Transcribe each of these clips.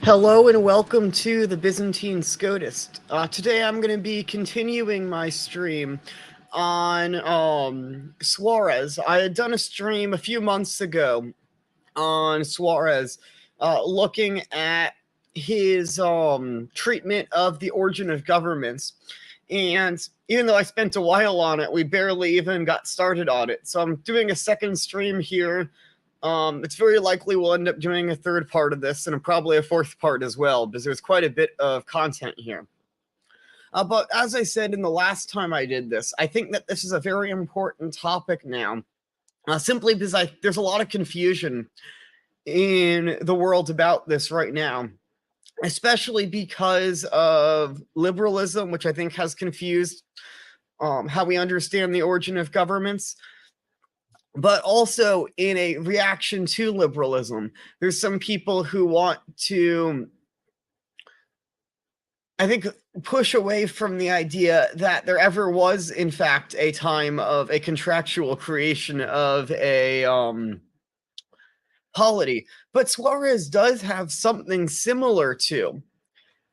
Hello and welcome to the Byzantine Scotist. Today I'm going to be continuing my stream on Suarez. I had done a stream a few months ago on Suarez, looking at his treatment of the origin of governments. And even though I spent a while on it, we barely even got started on it. So I'm doing a second stream here. It's very likely we'll end up doing a third part of this and probably a fourth part as well, because there's quite a bit of content here. But as I said in the last time I did this, I think that this is a very important topic now, simply because there's a lot of confusion in the world about this right now, especially because of liberalism, which I think has confused how we understand the origin of governments. But also in a reaction to liberalism, there's some people who want to, I think, push away from the idea that there ever was, in fact, a time of a contractual creation of a polity. But Suarez does have something similar to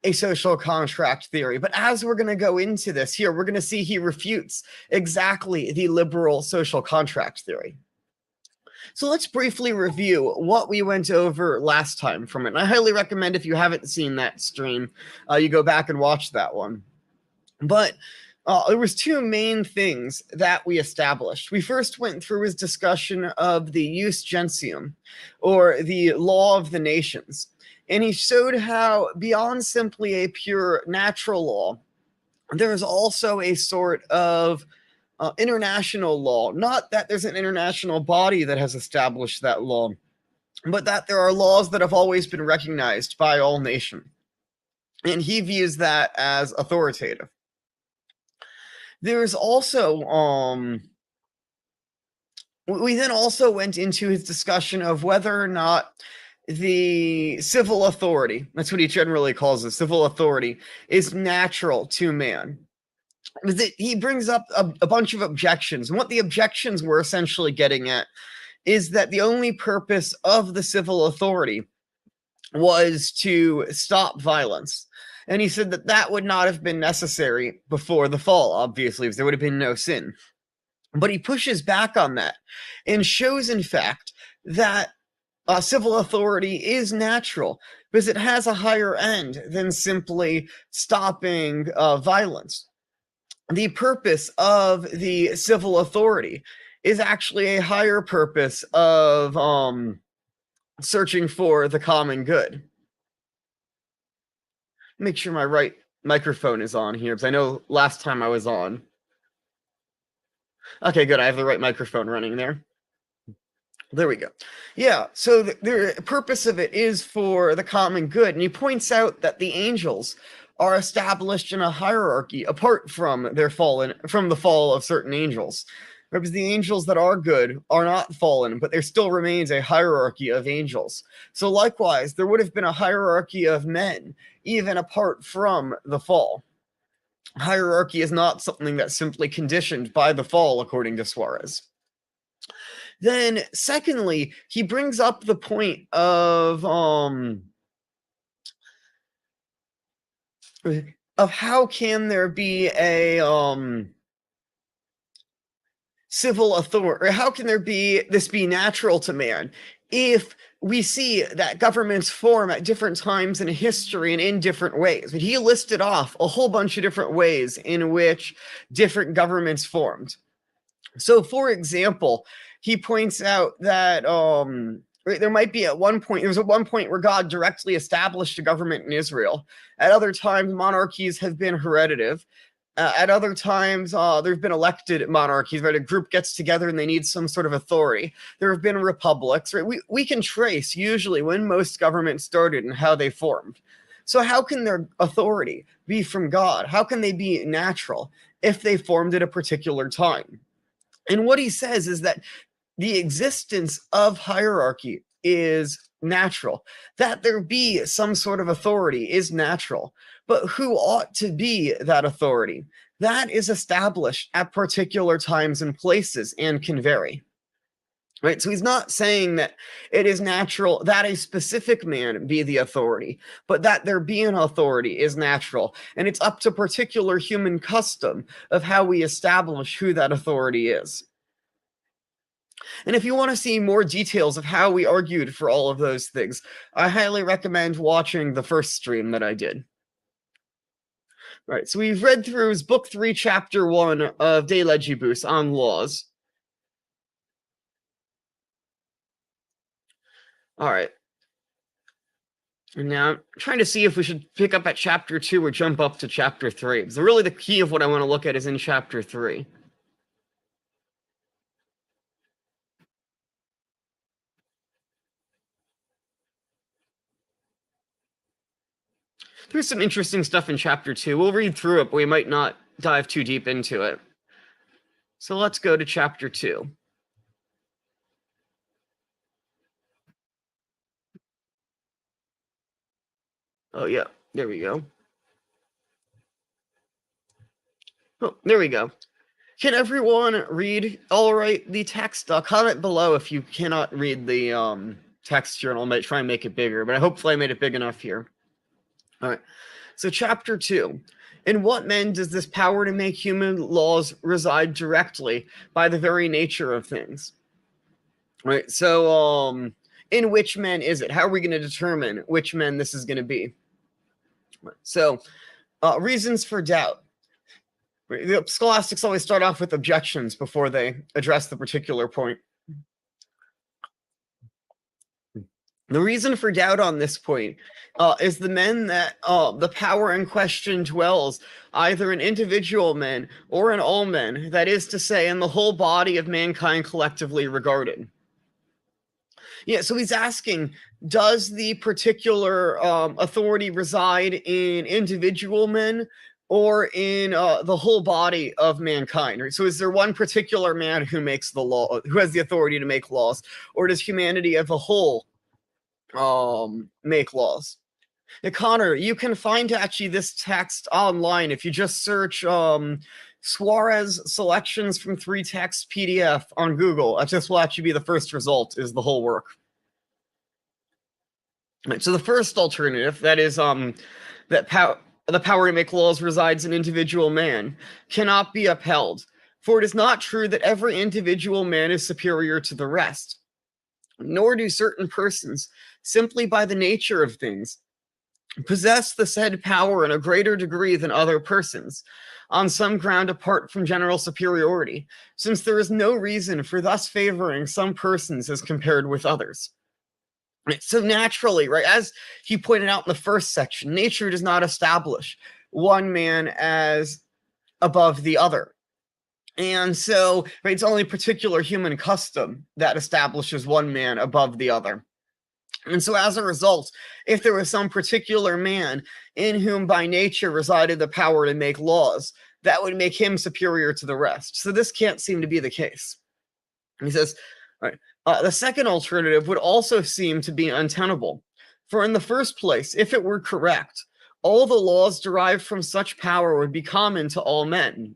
a social contract theory. But as we're going to go into this here, we're going to see he refutes exactly the liberal social contract theory. So let's briefly review what we went over last time from it. And I highly recommend, if you haven't seen that stream, you go back and watch that one. But there was two main things that we established. We first went through his discussion of the jus gentium, or the law of the nations. And he showed how beyond simply a pure natural law, there is also a sort of international law. Not that there's an international body that has established that law, but that there are laws that have always been recognized by all nations. And he views that as authoritative. There's also, we then also went into his discussion of whether or not the civil authority, that's what he generally calls it, civil authority, is natural to man. He brings up a bunch of objections. And what the objections were essentially getting at is that the only purpose of the civil authority was to stop violence. And he said that that would not have been necessary before the fall, obviously, because there would have been no sin. But he pushes back on that and shows, in fact, that civil authority is natural because it has a higher end than simply stopping violence. The purpose of the civil authority is actually a higher purpose of searching for the common good. Make sure my right microphone is on here, because I know last time I was on. Okay, good. I have the right microphone running there. There we go. Yeah, so the purpose of it is for the common good. And he points out that the angels are established in a hierarchy apart from the fall of certain angels. Because the angels that are good are not fallen, but there still remains a hierarchy of angels. So likewise, there would have been a hierarchy of men, even apart from the fall. Hierarchy is not something that's simply conditioned by the fall, according to Suarez. Then, secondly, he brings up the point of how can there be a civil authority, or how can this be natural to man if we see that governments form at different times in history and in different ways. But he listed off a whole bunch of different ways in which different governments formed. So, for example, he points out that there might be at one point where God directly established a government in Israel. At other times, monarchies have been heritative. At other times, there have been elected monarchies, right? A group gets together and they need some sort of authority. There have been republics, right? We can trace usually when most governments started and how they formed. So how can their authority be from God? How can they be natural if they formed at a particular time? And what he says is that the existence of hierarchy is natural. That there be some sort of authority is natural. But who ought to be that authority? That is established at particular times and places and can vary. Right? So he's not saying that it is natural that a specific man be the authority, but that there be an authority is natural. And it's up to particular human custom of how we establish who that authority is. And if you want to see more details of how we argued for all of those things, I highly recommend watching the first stream that I did. Right, so we've read through book 3, chapter 1 of De Legibus on laws. All right. And now I'm trying to see if we should pick up at chapter 2 or jump up to chapter 3. So really the key of what I want to look at is in chapter 3. There's some interesting stuff in chapter 2. We'll read through it, but we might not dive too deep into it. So let's go to chapter 2. Oh, yeah. There we go. Oh, there we go. Can everyone read all right the text? Comment below if you cannot read the text journal. I might try and make it bigger, but hopefully I made it big enough here. All right. So chapter 2. In what men does this power to make human laws reside directly by the very nature of things? Right. So in which men is it? How are we going to determine which men this is going to be? So reasons for doubt. The scholastics always start off with objections before they address the particular point. The reason for doubt on this point is the men that the power in question dwells either in individual men or in all men, that is to say, in the whole body of mankind collectively regarded. Yeah, so he's asking, does the particular authority reside in individual men or in the whole body of mankind? Right? So is there one particular man who makes the law, who has the authority to make laws, or does humanity as a whole make laws? Now, Connor, you can find actually this text online if you just search Suarez selections from 3 texts PDF on Google. This will actually be the first result, is the whole work. Right, so the first alternative, that is that the power to make laws resides in individual man, cannot be upheld, for it is not true that every individual man is superior to the rest, nor do certain persons, simply by the nature of things, possess the said power in a greater degree than other persons, on some ground apart from general superiority, since there is no reason for thus favoring some persons as compared with others. Right, so naturally, right, as he pointed out in the first section, nature does not establish one man as above the other. And so, right, it's only particular human custom that establishes one man above the other. And so as a result, if there was some particular man in whom by nature resided the power to make laws, that would make him superior to the rest. So this can't seem to be the case. He says, all right, the second alternative would also seem to be untenable. For in the first place, if it were correct, all the laws derived from such power would be common to all men.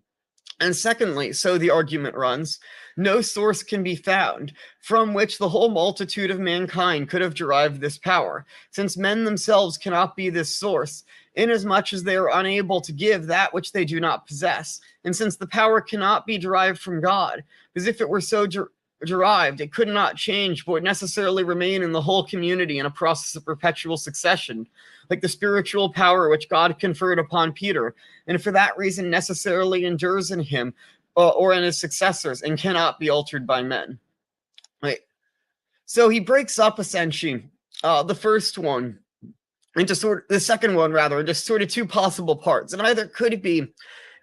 And secondly, so the argument runs, no source can be found from which the whole multitude of mankind could have derived this power, since men themselves cannot be this source, inasmuch as they are unable to give that which they do not possess, and since the power cannot be derived from God, because if it were so derived, it could not change, but would necessarily remain in the whole community in a process of perpetual succession, like the spiritual power which God conferred upon Peter, and for that reason necessarily endures in him or in his successors, and cannot be altered by men. Right. So he breaks up essentially the first one into the second one rather, into sort of 2 possible parts, and either could be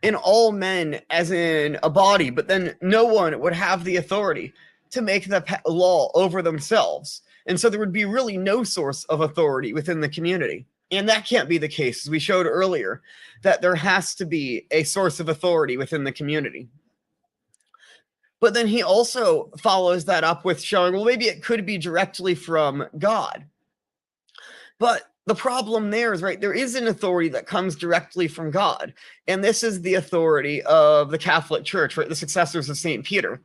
in all men as in a body, but then no one would have the authority to make the law over themselves. And so there would be really no source of authority within the community. And that can't be the case, as we showed earlier, that there has to be a source of authority within the community. But then he also follows that up with showing, well, maybe it could be directly from God. But the problem there is, right, there is an authority that comes directly from God. And this is the authority of the Catholic Church, right, the successors of St. Peter.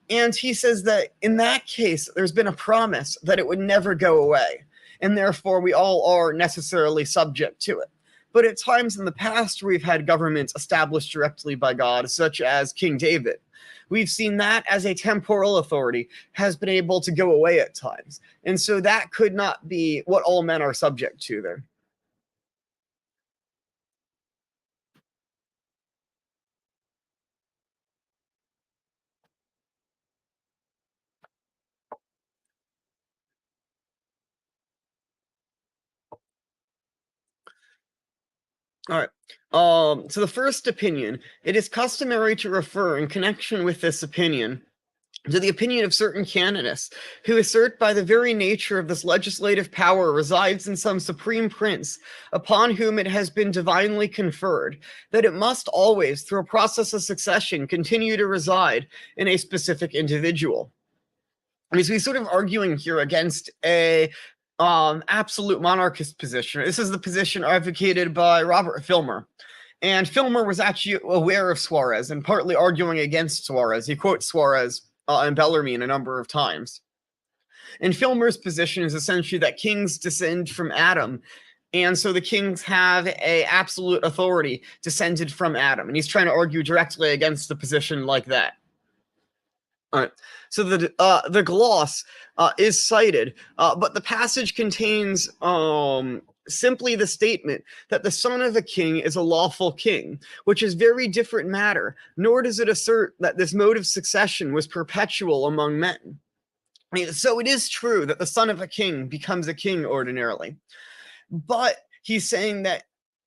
And he says that in that case, there's been a promise that it would never go away, and therefore we all are necessarily subject to it. But at times in the past, we've had governments established directly by God, such as King David. We've seen that as a temporal authority has been able to go away at times. And so that could not be what all men are subject to there. All right. So the first opinion, it is customary to refer in connection with this opinion to the opinion of certain canonists who assert by the very nature of this legislative power resides in some supreme prince upon whom it has been divinely conferred, that it must always, through a process of succession, continue to reside in a specific individual. I mean, so he's sort of arguing here against a absolute monarchist position. This is the position advocated by Robert Filmer. And Filmer was actually aware of Suarez and partly arguing against Suarez. He quotes Suarez and Bellarmine a number of times. And Filmer's position is essentially that kings descend from Adam, and so the kings have a absolute authority descended from Adam. And he's trying to argue directly against the position like that. All right. So the gloss is cited, but the passage contains simply the statement that the son of a king is a lawful king, which is very different matter, nor does it assert that this mode of succession was perpetual among men. I mean, so it is true that the son of a king becomes a king ordinarily, but he's saying that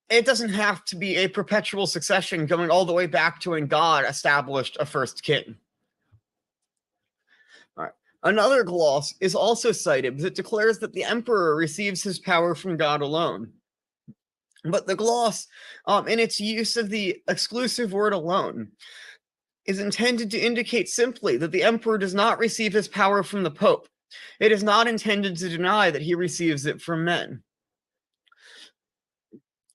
it doesn't have to be a perpetual succession going all the way back to when God established a first king. All right. Another gloss is also cited because it declares that the emperor receives his power from God alone. But the gloss, in its use of the exclusive word alone, is intended to indicate simply that the emperor does not receive his power from the pope. It is not intended to deny that he receives it from men.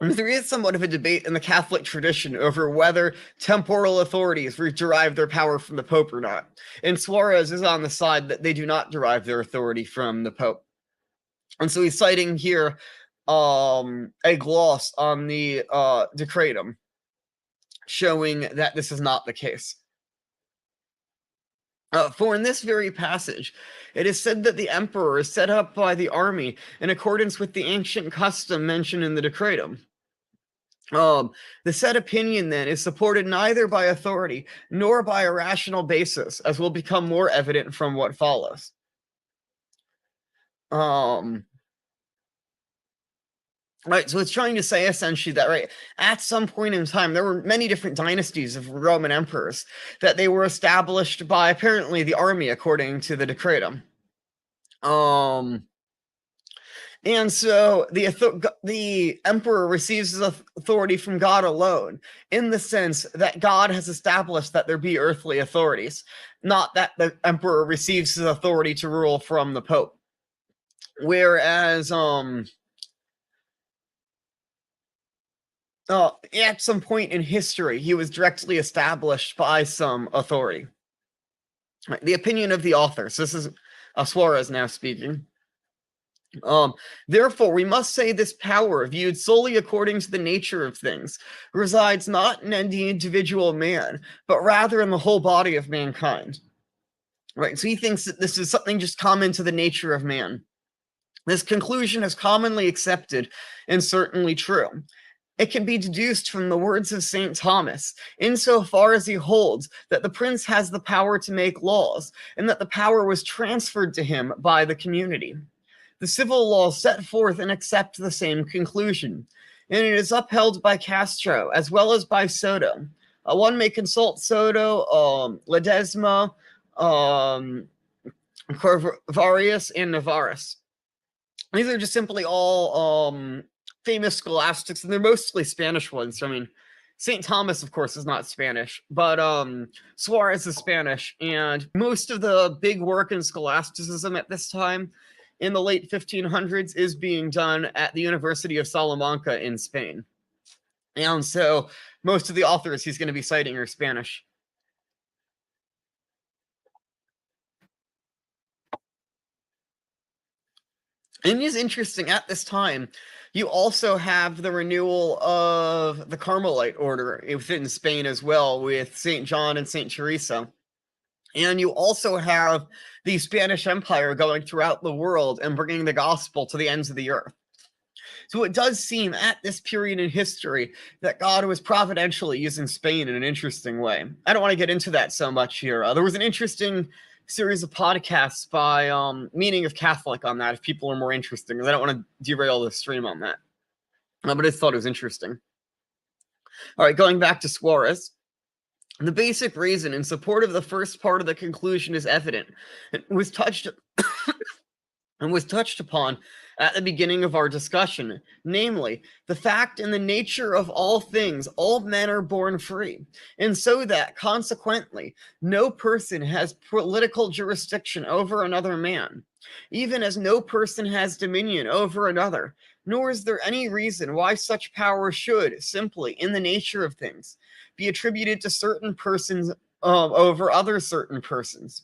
And there is somewhat of a debate in the Catholic tradition over whether temporal authorities derive their power from the Pope or not. And Suarez is on the side that they do not derive their authority from the Pope. And so he's citing here a gloss on the Decretum, showing that this is not the case. For in this very passage, it is said that the emperor is set up by the army in accordance with the ancient custom mentioned in the Decretum. The said opinion, then, is supported neither by authority nor by a rational basis, as will become more evident from what follows. Right, so it's trying to say essentially that, right, at some point in time, there were many different dynasties of Roman emperors, that they were established by apparently the army, according to the Decretum. And so the emperor receives his authority from God alone, in the sense that God has established that there be earthly authorities, not that the emperor receives his authority to rule from the Pope. Whereas at some point in history, he was directly established by some authority. Right, the opinion of the author. So this is Suarez now speaking. Therefore, we must say this power, viewed solely according to the nature of things, resides not in any individual man, but rather in the whole body of mankind. Right, so he thinks that this is something just common to the nature of man. This conclusion is commonly accepted and certainly true. It can be deduced from the words of St. Thomas, insofar as he holds that the prince has the power to make laws, and that the power was transferred to him by the community. The civil laws set forth and accept the same conclusion, and it is upheld by Castro as well as by Soto. One may consult Soto, Ledesma, Corvarius, and Navarus. These are just simply all famous scholastics, and they're mostly Spanish ones. I mean, St. Thomas, of course, is not Spanish, but Suarez is Spanish, and most of the big work in scholasticism at this time, in the late 1500s, is being done at the University of Salamanca in Spain. And so most of the authors he's going to be citing are Spanish. And it is interesting, at this time, you also have the renewal of the Carmelite order within Spain as well, with St. John and St. Teresa. And you also have the Spanish Empire going throughout the world and bringing the gospel to the ends of the earth. So it does seem at this period in history that God was providentially using Spain in an interesting way. I don't want to get into that so much here. There was an interesting series of podcasts by Meaning of Catholic on that, if people are more interested, because I don't want to derail the stream on that. But I just thought it was interesting. All right, going back to Suarez. The basic reason in support of the first part of the conclusion is evident. It was touched upon at the beginning of our discussion, namely, the fact in the nature of all things, all men are born free, and so that, consequently, no person has political jurisdiction over another man, even as no person has dominion over another, nor is there any reason why such power should, simply, in the nature of things, be attributed to certain persons over other certain persons,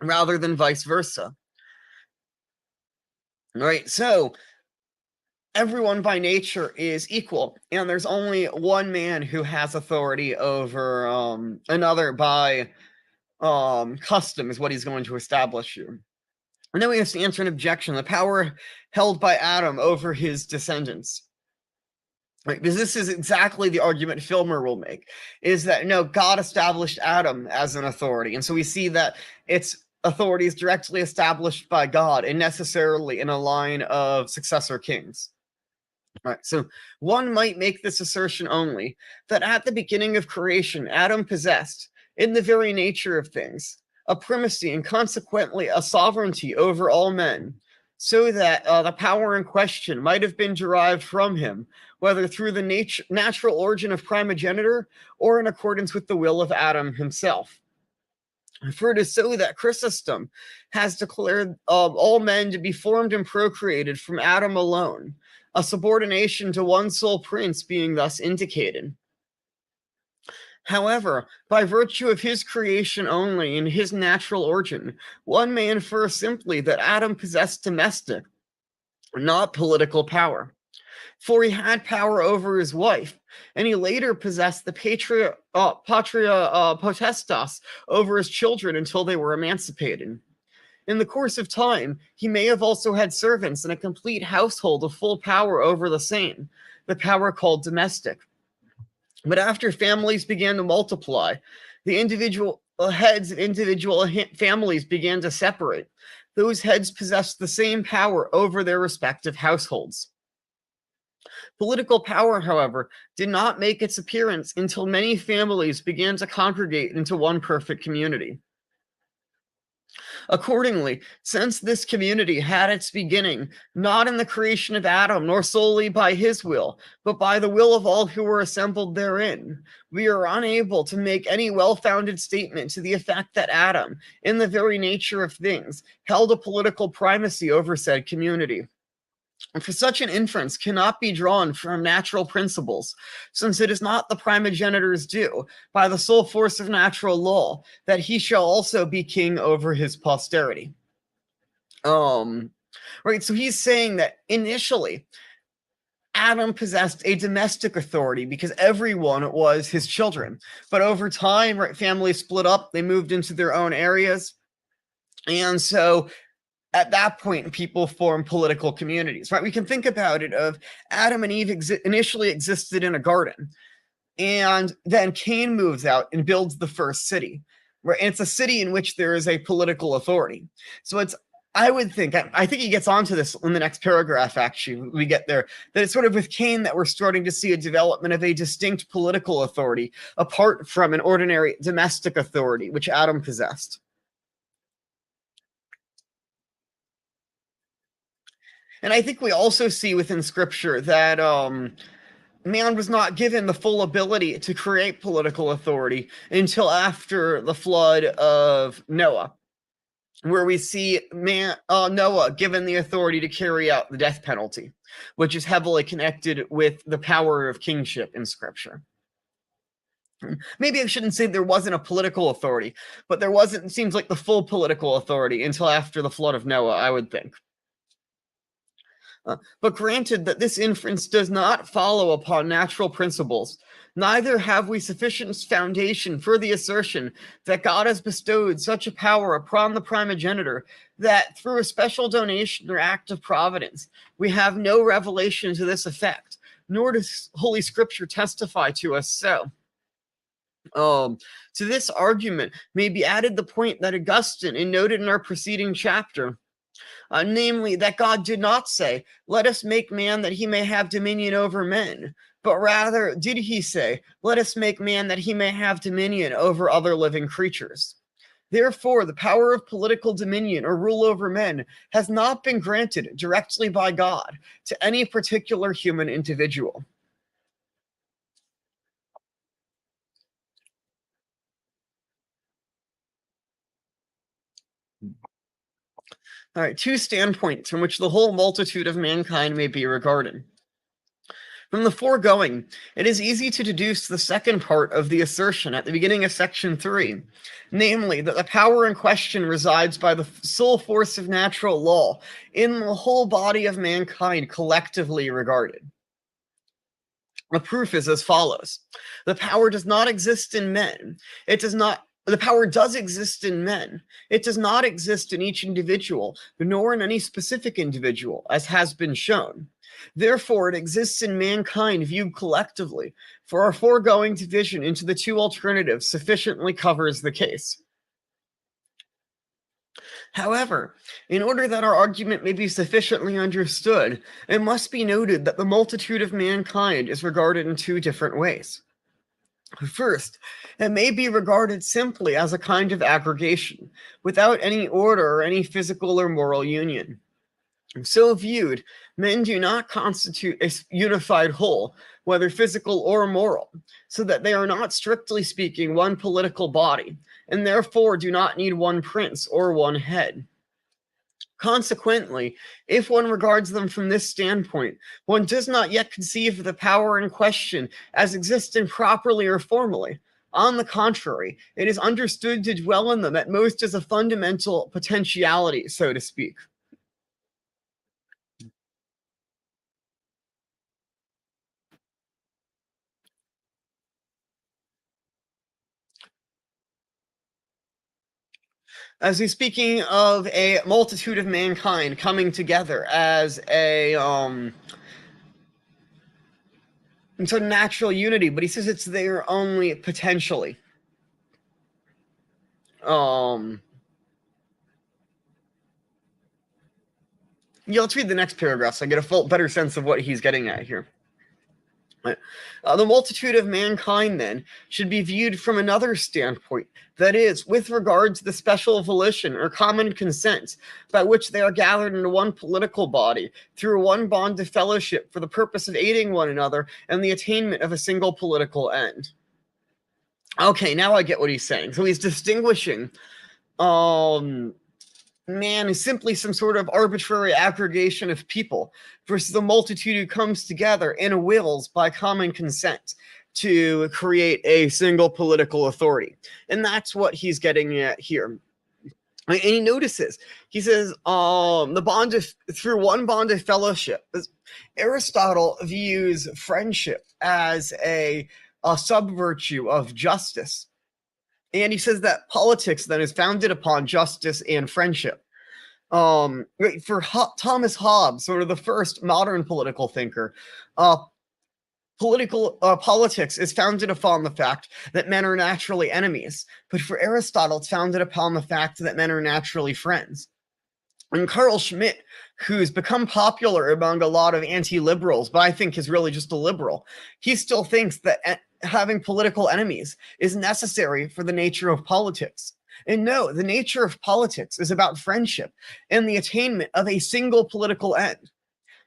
rather than vice versa. Right, so everyone by nature is equal, and there's only one man who has authority over another by custom, is what he's going to establish here. And then we have to answer an objection: the power held by Adam over his descendants. Right, because this is exactly the argument Filmer will make, is that no, God established Adam as an authority, and so we see that its authority is directly established by God and necessarily in a line of successor kings. Right, so one might make this assertion only, that at the beginning of creation, Adam possessed, in the very nature of things, a primacy and consequently a sovereignty over all men, so that the power in question might have been derived from him, whether through the natural origin of primogeniture or in accordance with the will of Adam himself. For it is so that Chrysostom has declared all men to be formed and procreated from Adam alone, a subordination to one sole prince being thus indicated. However, by virtue of his creation only in his natural origin, one may infer simply that Adam possessed domestic, not political power. For he had power over his wife, and he later possessed the patria potestas over his children until they were emancipated. In the course of time, he may have also had servants and a complete household of full power over the same, the power called domestic. But after families began to multiply, the individual heads of individual families began to separate. Those heads possessed the same power over their respective households. Political power, however, did not make its appearance until many families began to congregate into one perfect community. Accordingly, since this community had its beginning not in the creation of Adam, nor solely by his will, but by the will of all who were assembled therein, we are unable to make any well-founded statement to the effect that Adam, in the very nature of things, held a political primacy over said community. For such an inference cannot be drawn from natural principles, since it is not the primogenitor's due, by the sole force of natural law, that he shall also be king over his posterity. Right, so he's saying that initially, Adam possessed a domestic authority because everyone was his children. But over time, right, families split up, they moved into their own areas, and so at that point, people form political communities, right? We can think about it of Adam and Eve initially existed in a garden, and then Cain moves out and builds the first city, right? And it's a city in which there is a political authority. So it's, I would think, I think he gets onto this in the next paragraph, actually, we get there, that it's sort of with Cain that we're starting to see a development of a distinct political authority apart from an ordinary domestic authority, which Adam possessed. And I think we also see within scripture that man was not given the full ability to create political authority until after the flood of Noah, where we see Noah given the authority to carry out the death penalty, which is heavily connected with the power of kingship in scripture. Maybe I shouldn't say there wasn't a political authority, but there wasn't, it seems like, the full political authority until after the flood of Noah, I would think. But granted that this inference does not follow upon natural principles, neither have we sufficient foundation for the assertion that God has bestowed such a power upon the primogenitor that through a special donation or act of providence, we have no revelation to this effect, nor does Holy Scripture testify to us so. To this argument may be added the point that Augustine noted in our preceding chapter, namely that God did not say, "Let us make man that he may have dominion over men," but rather did he say, "Let us make man that he may have dominion over other living creatures." Therefore, the power of political dominion or rule over men has not been granted directly by God to any particular human individual. All right, two standpoints from which the whole multitude of mankind may be regarded. From the foregoing, it is easy to deduce the second part of the assertion at the beginning of section 3, namely that the power in question resides by the sole force of natural law in the whole body of mankind collectively regarded. The proof is as follows. The power does not exist in men. The power does exist in men. It does not exist in each individual, nor in any specific individual, as has been shown. Therefore, it exists in mankind viewed collectively, for our foregoing division into the two alternatives sufficiently covers the case. However, in order that our argument may be sufficiently understood, it must be noted that the multitude of mankind is regarded in two different ways. First, it may be regarded simply as a kind of aggregation, without any order or any physical or moral union. So viewed, men do not constitute a unified whole, whether physical or moral, so that they are not, strictly speaking, one political body, and therefore do not need one prince or one head. Consequently, if one regards them from this standpoint, one does not yet conceive of the power in question as existing properly or formally. On the contrary, it is understood to dwell in them at most as a fundamental potentiality, so to speak. As he's speaking of a multitude of mankind coming together as a into natural unity, but he says it's there only potentially. Yeah, let's read the next paragraph so I get a better sense of what he's getting at here. The multitude of mankind, then, should be viewed from another standpoint, that is, with regard to the special volition or common consent by which they are gathered into one political body through one bond of fellowship for the purpose of aiding one another and the attainment of a single political end. Okay, now I get what he's saying. So he's distinguishing man is simply some sort of arbitrary aggregation of people versus a multitude who comes together in wills by common consent to create a single political authority. And that's what he's getting at here. And he notices, he says, through one bond of fellowship. Aristotle views friendship as a sub-virtue of justice. And he says that politics then is founded upon justice and friendship. For Thomas Hobbes, sort of the first modern political thinker, politics is founded upon the fact that men are naturally enemies. But for Aristotle, it's founded upon the fact that men are naturally friends. And Carl Schmitt, who's become popular among a lot of anti-liberals, but I think is really just a liberal, he still thinks that having political enemies is necessary for the nature of politics. And no, the nature of politics is about friendship and the attainment of a single political end.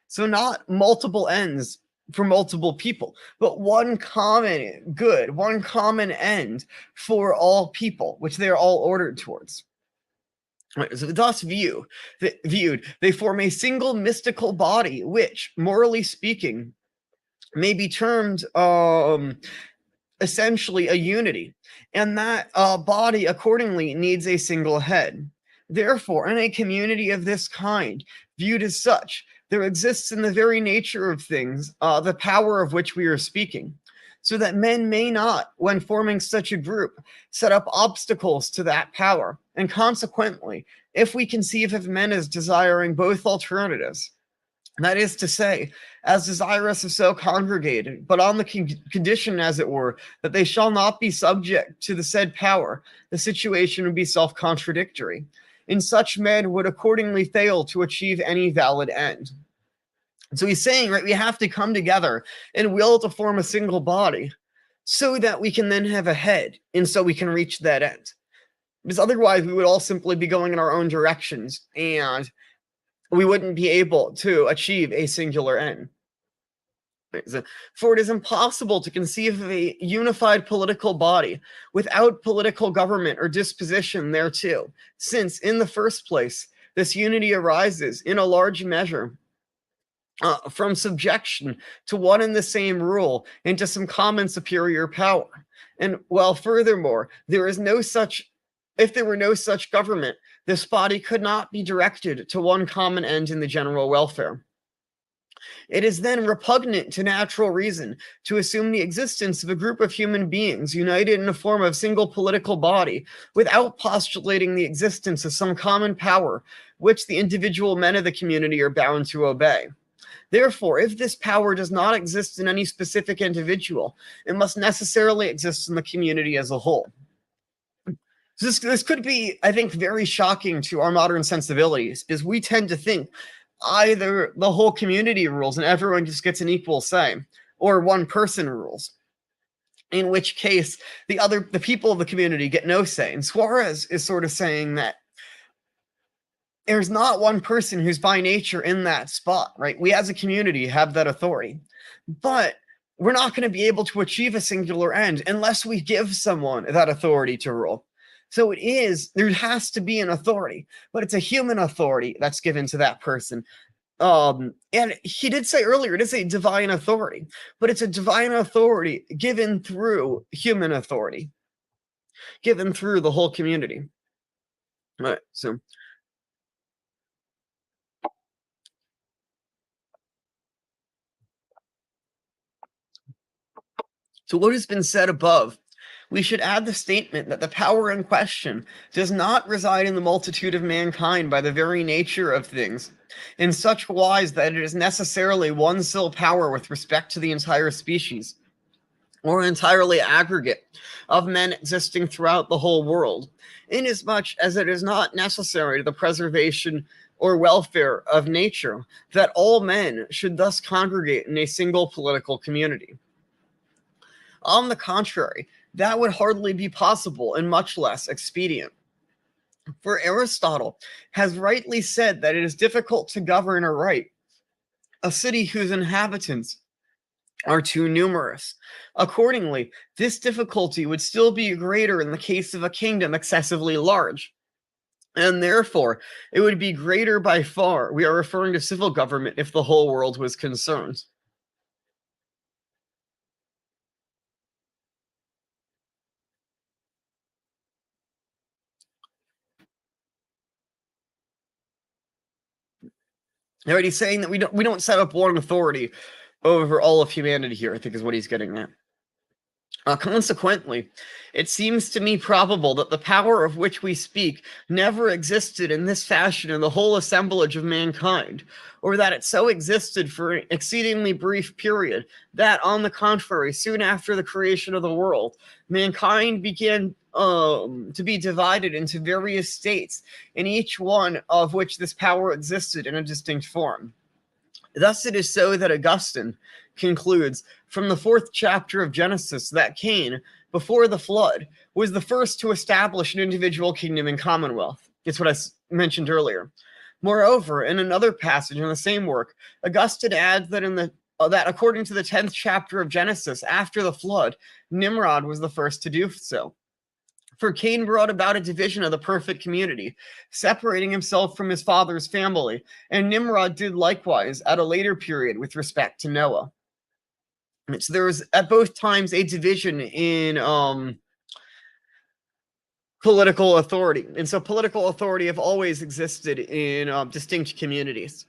So not multiple ends for multiple people, but one common good, one common end for all people, which they are all ordered towards. So thus viewed, they form a single mystical body, which, morally speaking, may be termed essentially a unity, and that body accordingly needs a single head. Therefore, in a community of this kind, viewed as such, there exists in the very nature of things the power of which we are speaking, so that men may not, when forming such a group, set up obstacles to that power. And consequently, if we conceive of men as desiring both alternatives, that is to say, as desirous of so congregated, but on the condition, as it were, that they shall not be subject to the said power, the situation would be self contradictory. And such men would accordingly fail to achieve any valid end. So he's saying, right, we have to come together and will to form a single body so that we can then have a head and so we can reach that end. Because otherwise, we would all simply be going in our own directions and we wouldn't be able to achieve a singular end. For it is impossible to conceive of a unified political body without political government or disposition thereto, since, in the first place, this unity arises in a large measure from subjection to one and the same rule and to some common superior power. And while furthermore, if there were no such government, this body could not be directed to one common end in the general welfare. It is then repugnant to natural reason to assume the existence of a group of human beings united in a form of single political body without postulating the existence of some common power which the individual men of the community are bound to obey. Therefore, if this power does not exist in any specific individual, it must necessarily exist in the community as a whole. This could be, I think, very shocking to our modern sensibilities, because we tend to think either the whole community rules and everyone just gets an equal say, or one person rules, in which case the people of the community get no say. And Suarez is sort of saying that there's not one person who's by nature in that spot, right? We as a community have that authority, but we're not going to be able to achieve a singular end unless we give someone that authority to rule. So there has to be an authority, but it's a human authority that's given to that person. And he did say earlier, it is a divine authority, but it's a divine authority given through human authority, given through the whole community. All right, so what has been said above, we should add the statement that the power in question does not reside in the multitude of mankind by the very nature of things, in such wise that it is necessarily one sole power with respect to the entire species, or entirely aggregate of men existing throughout the whole world, inasmuch as it is not necessary to the preservation or welfare of nature that all men should thus congregate in a single political community. On the contrary, that would hardly be possible and much less expedient. For Aristotle has rightly said that it is difficult to govern aright a city whose inhabitants are too numerous. Accordingly, this difficulty would still be greater in the case of a kingdom excessively large. And therefore, it would be greater by far. We are referring to civil government if the whole world was concerned. Already saying that we don't set up one authority over all of humanity here, I think is what he's getting at. Consequently, it seems to me probable that the power of which we speak never existed in this fashion in the whole assemblage of mankind, or that it so existed for an exceedingly brief period, that, on the contrary, soon after the creation of the world, mankind began to be divided into various states, in each one of which this power existed in a distinct form. Thus it is so that Augustine concludes from the 4th chapter of Genesis that Cain, before the flood, was the first to establish an individual kingdom and commonwealth. It's what I mentioned earlier. Moreover, in another passage in the same work, Augustine adds that that according to the 10th chapter of Genesis, after the flood, Nimrod was the first to do so. For Cain brought about a division of the perfect community, separating himself from his father's family, and Nimrod did likewise at a later period with respect to Noah. So there was at both times a division in political authority. And so political authority have always existed in distinct communities.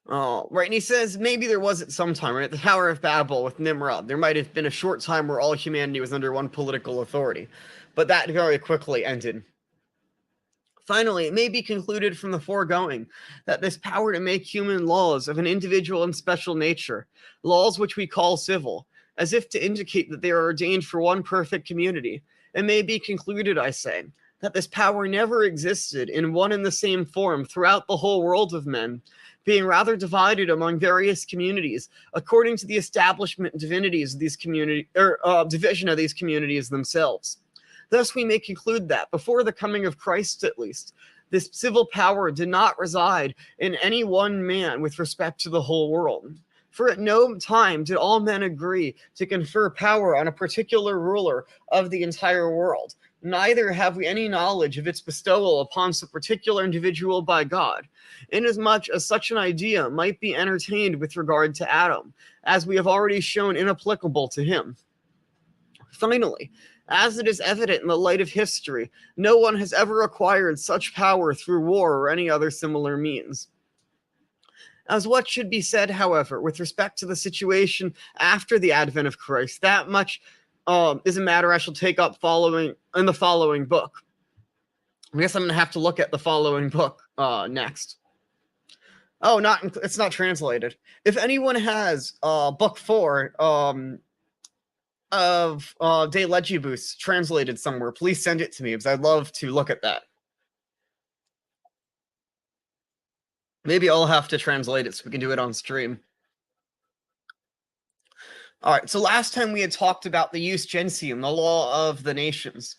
Right, and he says maybe there was at some time, right, at the Tower of Babel with Nimrod. There might have been a short time where all humanity was under one political authority, but that very quickly ended. Finally, it may be concluded from the foregoing that this power to make human laws of an individual and special nature, laws which we call civil, as if to indicate that they are ordained for one perfect community, it may be concluded, I say, that this power never existed in one and the same form throughout the whole world of men, being rather divided among various communities according to the establishment divinities of these community or division of these communities themselves. Thus, we may conclude that, before the coming of Christ at least, this civil power did not reside in any one man with respect to the whole world. For at no time did all men agree to confer power on a particular ruler of the entire world. Neither have we any knowledge of its bestowal upon some particular individual by God, inasmuch as such an idea might be entertained with regard to Adam, as we have already shown inapplicable to him. Finally, as it is evident in the light of history, no one has ever acquired such power through war or any other similar means. As what should be said, however, with respect to the situation after the advent of Christ, that much is a matter I shall take up in the following book. I guess I'm going to have to look at the following book next. Oh, it's not translated. If anyone has book 4 of De Legibus translated somewhere, please send it to me because I'd love to look at that. Maybe I'll have to translate it so we can do it on stream. All right, so last time we had talked about the Jus Gentium, the law of the nations.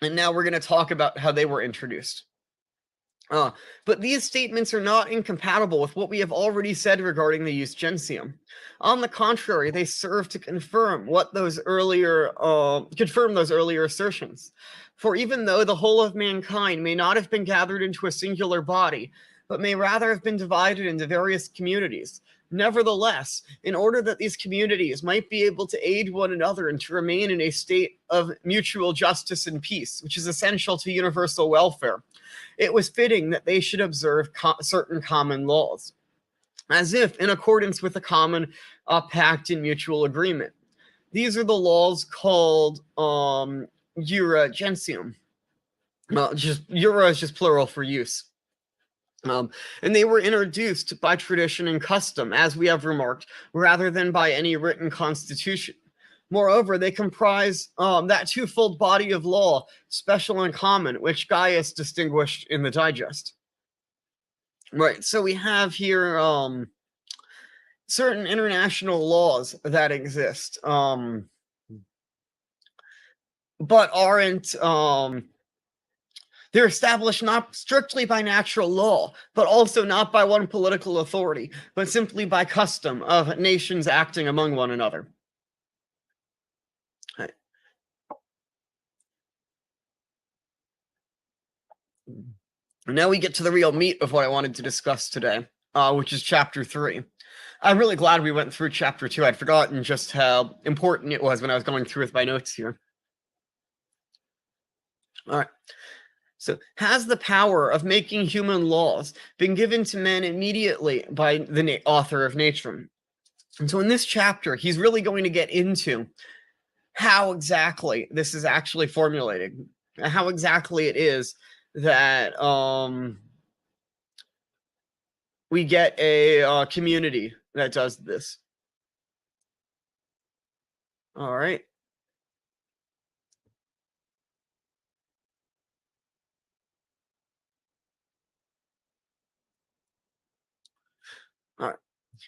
And now we're going to talk about how they were introduced. But these statements are not incompatible with what we have already said regarding the Jus Gentium. On the contrary, they serve to confirm those earlier assertions. For even though the whole of mankind may not have been gathered into a singular body, but may rather have been divided into various communities, nevertheless, in order that these communities might be able to aid one another and to remain in a state of mutual justice and peace, which is essential to universal welfare, it was fitting that they should observe certain common laws, as if in accordance with a common pact and mutual agreement. These are the laws called Jura Gentium. Jura is just plural for use. And they were introduced by tradition and custom, as we have remarked, rather than by any written constitution. Moreover, they comprise that twofold body of law, special and common, which Gaius distinguished in the Digest. Right, so we have here certain international laws that exist, but aren't they're established not strictly by natural law, but also not by one political authority, but simply by custom of nations acting among one another. Right. Now we get to the real meat of what I wanted to discuss today, which is chapter 3. I'm really glad we went through chapter 2. I'd forgotten just how important it was when I was going through with my notes here. All right. So, has the power of making human laws been given to men immediately by the author of nature? And so in this chapter, he's really going to get into how exactly this is actually formulated, how exactly it is that we get a community that does this. All right. All right.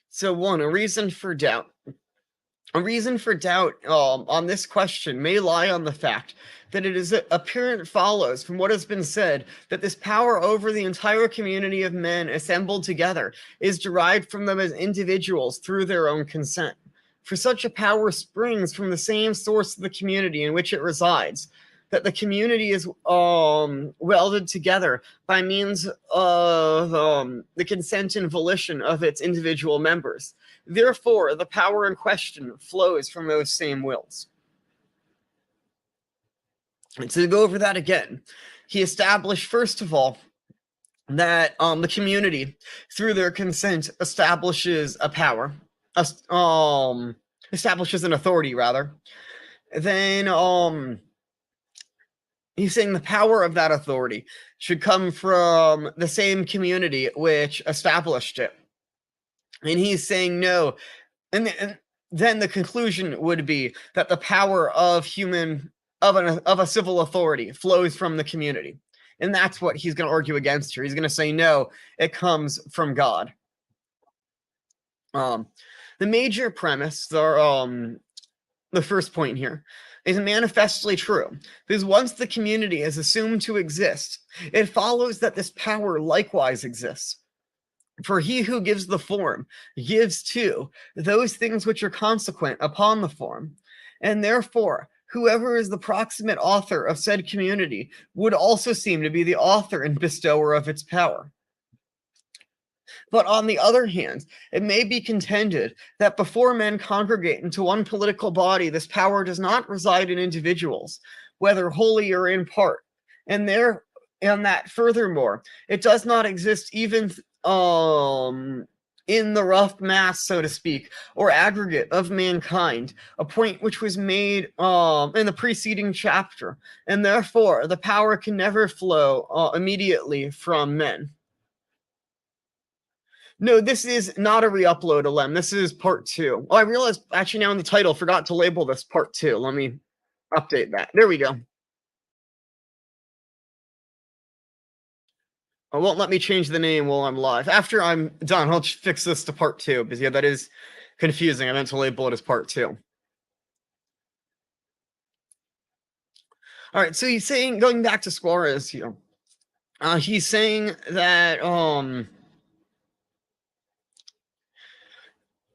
So one, a reason for doubt. A reason for doubt on this question may lie on the fact that it is apparent follows from what has been said that this power over the entire community of men assembled together is derived from them as individuals through their own consent. For such a power springs from the same source of the community in which it resides, that the community is welded together by means of the consent and volition of its individual members. Therefore, the power in question flows from those same wills. And to go over that again, he established, first of all, that the community, through their consent, establishes a power, establishes an authority rather, then he's saying the power of that authority should come from the same community which established it. And he's saying no. And then the conclusion would be that the power of a civil authority flows from the community. And that's what he's going to argue against here. He's going to say no, it comes from God. Um, the major premise, the first point here, is manifestly true. Because once the community is assumed to exist, it follows that this power likewise exists. For he who gives the form gives too those things which are consequent upon the form. And therefore, whoever is the proximate author of said community would also seem to be the author and bestower of its power. But on the other hand, it may be contended that before men congregate into one political body, this power does not reside in individuals, whether wholly or in part, and that furthermore, it does not exist even in the rough mass, so to speak, or aggregate of mankind, a point which was made in the preceding chapter, and therefore the power can never flow immediately from men. No, this is not a re-upload, Alem. This is part 2. Oh, I realized actually now in the title, forgot to label this part 2. Let me update that. There we go. It won't let me change the name while I'm live. After I'm done, I'll fix this to part 2, because yeah, that is confusing. I meant to label it as part 2. All right, so he's saying, going back to Suarez here, he's saying that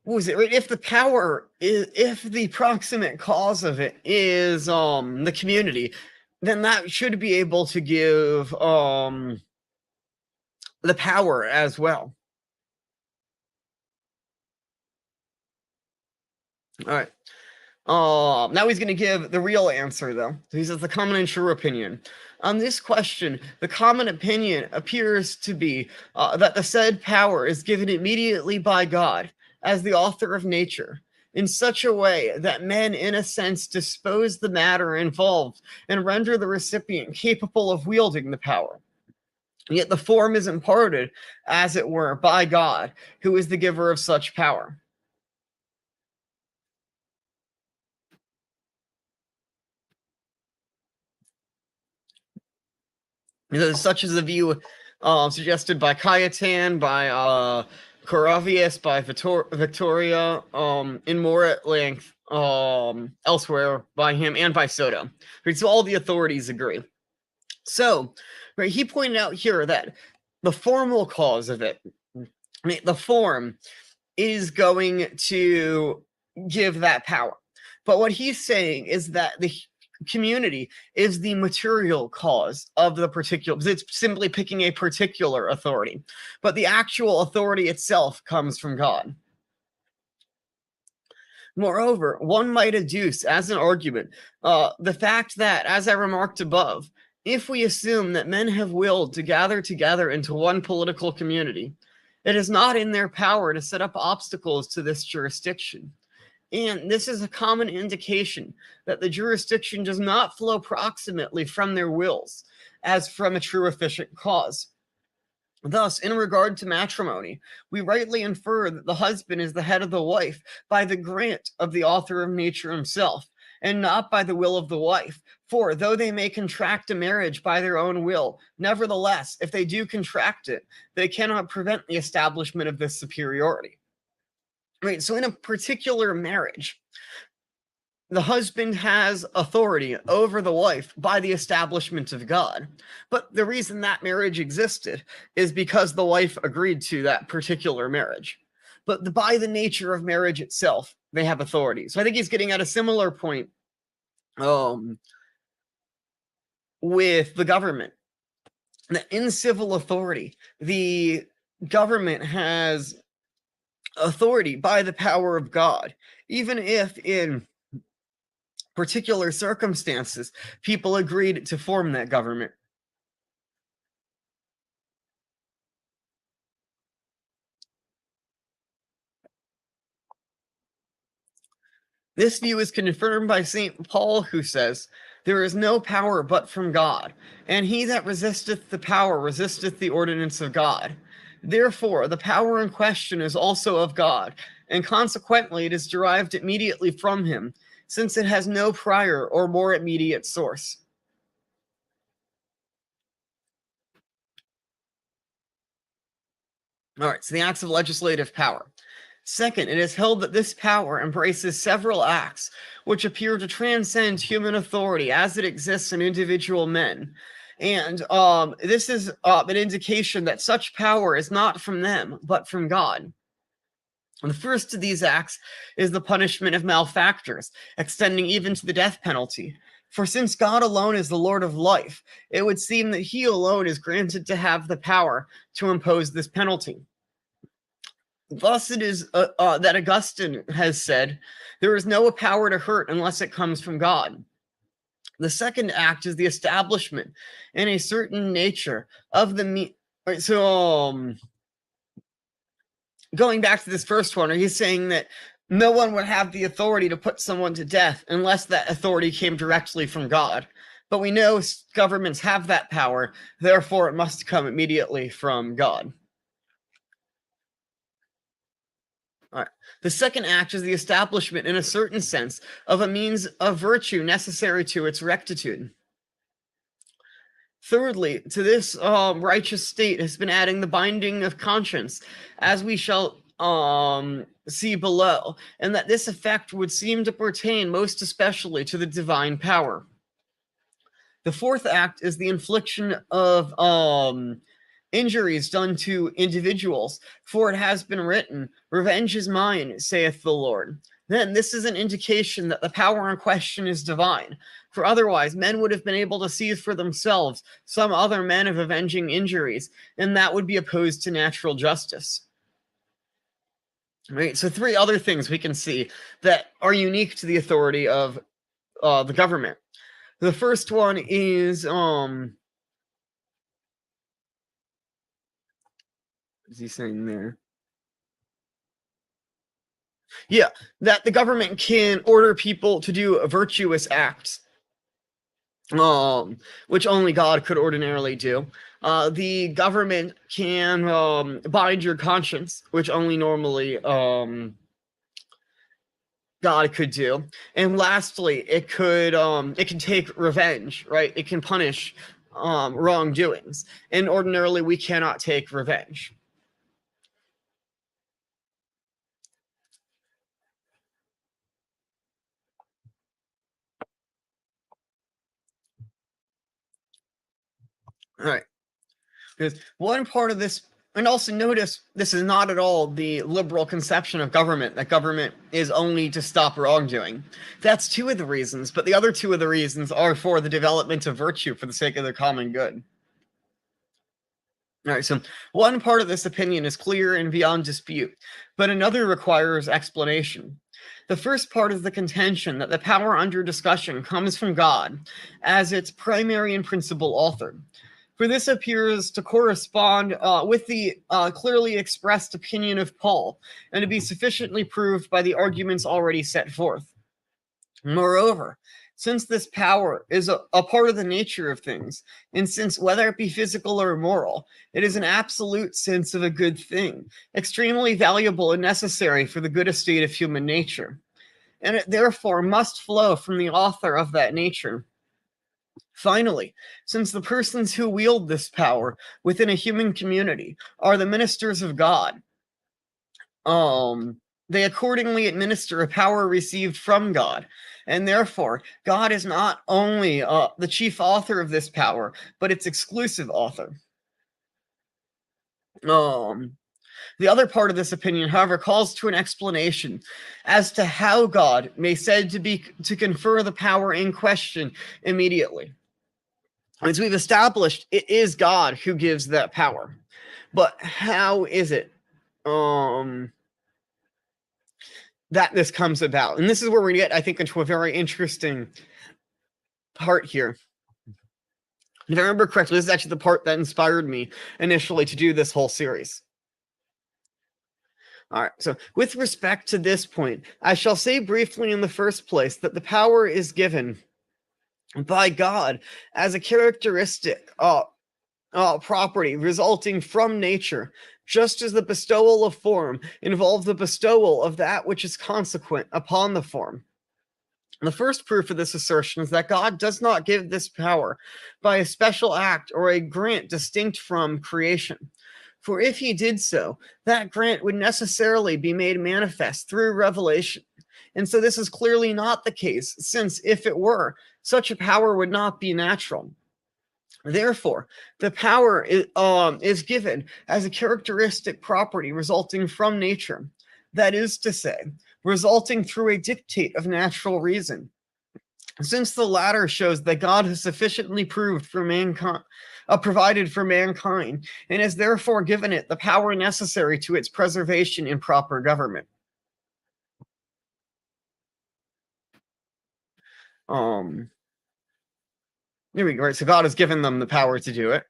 what was it? Right? If the proximate cause of it is the community, then that should be able to give the power as well. All right. Now he's going to give the real answer, though. He says the common and true opinion. On this question, the common opinion appears to be that the said power is given immediately by God as the author of nature, in such a way that men, in a sense, dispose the matter involved and render the recipient capable of wielding the power. Yet the form is imparted, as it were, by God, who is the giver of such power. Such as the view suggested by Cayetan, by Coravius, by Victoria, and more at length elsewhere by him and by Soto. Right, so all the authorities agree. So, right, he pointed out here that the formal cause of it, right, the form, is going to give that power. But what he's saying is that the community is the material cause of the particular, because it's simply picking a particular authority. But the actual authority itself comes from God. Moreover, one might adduce as an argument the fact that, as I remarked above, if we assume that men have willed to gather together into one political community, it is not in their power to set up obstacles to this jurisdiction. And this is a common indication that the jurisdiction does not flow proximately from their wills, as from a true efficient cause. Thus, in regard to matrimony, we rightly infer that the husband is the head of the wife by the grant of the author of nature himself, and not by the will of the wife. For though they may contract a marriage by their own will, nevertheless, if they do contract it, they cannot prevent the establishment of this superiority. Right, so in a particular marriage, the husband has authority over the wife by the establishment of God. But the reason that marriage existed is because the wife agreed to that particular marriage. But by the nature of marriage itself, they have authority. So I think he's getting at a similar point with the government. In civil authority, the government has authority by the power of God, even if in particular circumstances people agreed to form that government. This view is confirmed by St. Paul, who says, "There is no power but from God, and he that resisteth the power resisteth the ordinance of God. Therefore, the power in question is also of God, and consequently it is derived immediately from him, since it has no prior or more immediate source." All right, so the acts of legislative power. Second, it is held that this power embraces several acts which appear to transcend human authority as it exists in individual men. And this is an indication that such power is not from them, but from God. And the first of these acts is the punishment of malefactors, extending even to the death penalty. For since God alone is the Lord of life, it would seem that he alone is granted to have the power to impose this penalty. Thus, it is that Augustine has said, "There is no power to hurt unless it comes from God." The second act is the establishment in a certain nature of the going back to this first one, he's saying that no one would have the authority to put someone to death unless that authority came directly from God. But we know governments have that power, therefore it must come immediately from God. All right. The second act is the establishment, in a certain sense, of a means of virtue necessary to its rectitude. Thirdly, to this righteous state has been adding the binding of conscience, as we shall see below, and that this effect would seem to pertain most especially to the divine power. The fourth act is the infliction of injuries done to individuals, for it has been written, "Revenge is mine, saith the Lord." Then this is an indication that the power in question is divine, for otherwise men would have been able to seize for themselves some other men of avenging injuries, and that would be opposed to natural justice. Right, so three other things we can see that are unique to the authority of the government. The first one is what is he saying there? Yeah, that the government can order people to do virtuous acts, which only God could ordinarily do. The government can bind your conscience, which only normally God could do. And lastly, it can take revenge, right? It can punish wrongdoings, and ordinarily we cannot take revenge. All right. Because one part of this, and also notice this is not at all the liberal conception of government, that government is only to stop wrongdoing. That's two of the reasons, but the other two of the reasons are for the development of virtue for the sake of the common good. All right, so one part of this opinion is clear and beyond dispute, but another requires explanation. The first part is the contention that the power under discussion comes from God as its primary and principal author. For this appears to correspond with the clearly expressed opinion of Paul, and to be sufficiently proved by the arguments already set forth. Moreover, since this power is a part of the nature of things, and since whether it be physical or moral, it is an absolute sense of a good thing, extremely valuable and necessary for the good estate of human nature, and it therefore must flow from the author of that nature. Finally, since the persons who wield this power within a human community are the ministers of God, they accordingly administer a power received from God, and therefore God is not only the chief author of this power, but its exclusive author. The other part of this opinion, however, calls to an explanation as to how God may said to confer the power in question immediately. As we've established, it is God who gives that power. But how is it that this comes about? And this is where we get, I think, into a very interesting part here. If I remember correctly, this is actually the part that inspired me initially to do this whole series. All right, so with respect to this point, I shall say briefly in the first place that the power is given by God as a characteristic property resulting from nature, just as the bestowal of form involves the bestowal of that which is consequent upon the form. The first proof of this assertion is that God does not give this power by a special act or a grant distinct from creation. For if he did so, that grant would necessarily be made manifest through revelation. And so this is clearly not the case, since if it were, such a power would not be natural. Therefore, the power is given as a characteristic property resulting from nature. That is to say, resulting through a dictate of natural reason. Since the latter shows that God has sufficiently provided for mankind, and has therefore given it the power necessary to its preservation in proper government. Here we go. Right, so God has given them the power to do it.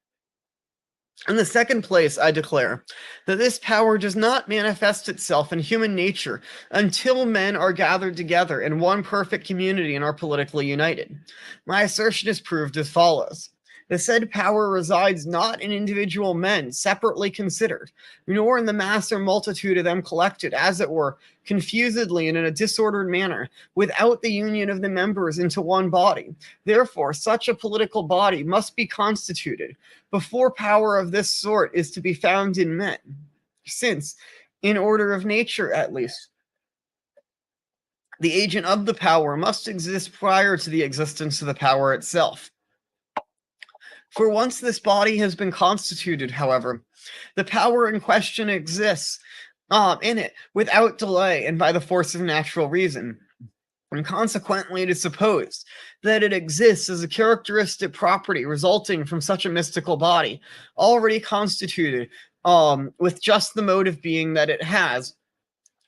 In the second place, I declare that this power does not manifest itself in human nature until men are gathered together in one perfect community and are politically united. My assertion is proved as follows. The said power resides not in individual men separately considered, nor in the mass or multitude of them collected, as it were, confusedly and in a disordered manner, without the union of the members into one body. Therefore, such a political body must be constituted before power of this sort is to be found in men, since, in order of nature at least, the agent of the power must exist prior to the existence of the power itself. For once this body has been constituted, however, the power in question exists in it without delay and by the force of natural reason. And consequently, it is supposed that it exists as a characteristic property resulting from such a mystical body, already constituted with just the mode of being that it has,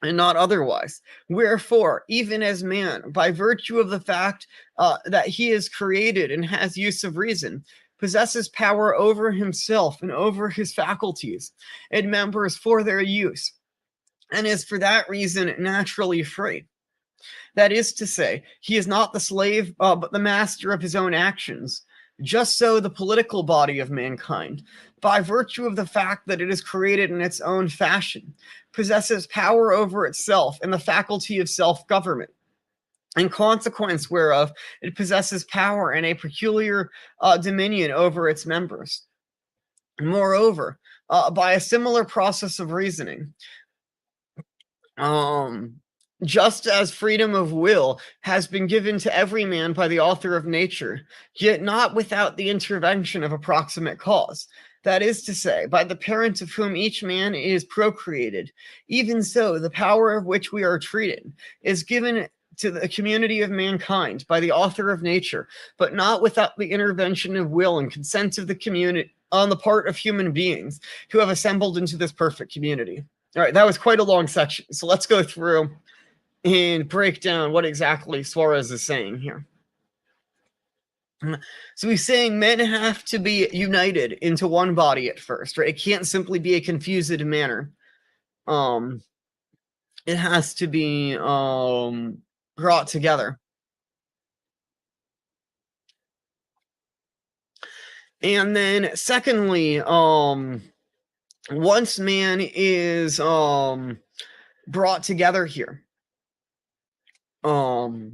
and not otherwise. Wherefore, even as man, by virtue of the fact that he is created and has use of reason, possesses power over himself and over his faculties and members for their use, and is for that reason naturally free. That is to say, he is not the slave, but the master of his own actions. Just so the political body of mankind, by virtue of the fact that it is created in its own fashion, possesses power over itself and the faculty of self-government, in consequence whereof it possesses power and a peculiar dominion over its members. Moreover, by a similar process of reasoning, just as freedom of will has been given to every man by the author of nature, yet not without the intervention of a proximate cause, that is to say, by the parent of whom each man is procreated, even so the power of which we are treated is given to the community of mankind by the author of nature, but not without the intervention of will and consent of the community on the part of human beings who have assembled into this perfect community. All right, that was quite a long section. So let's go through and break down what exactly Suarez is saying here. So he's saying men have to be united into one body at first, right? It can't simply be a confused manner. It has to be brought together. And then secondly, once man is brought together here, right,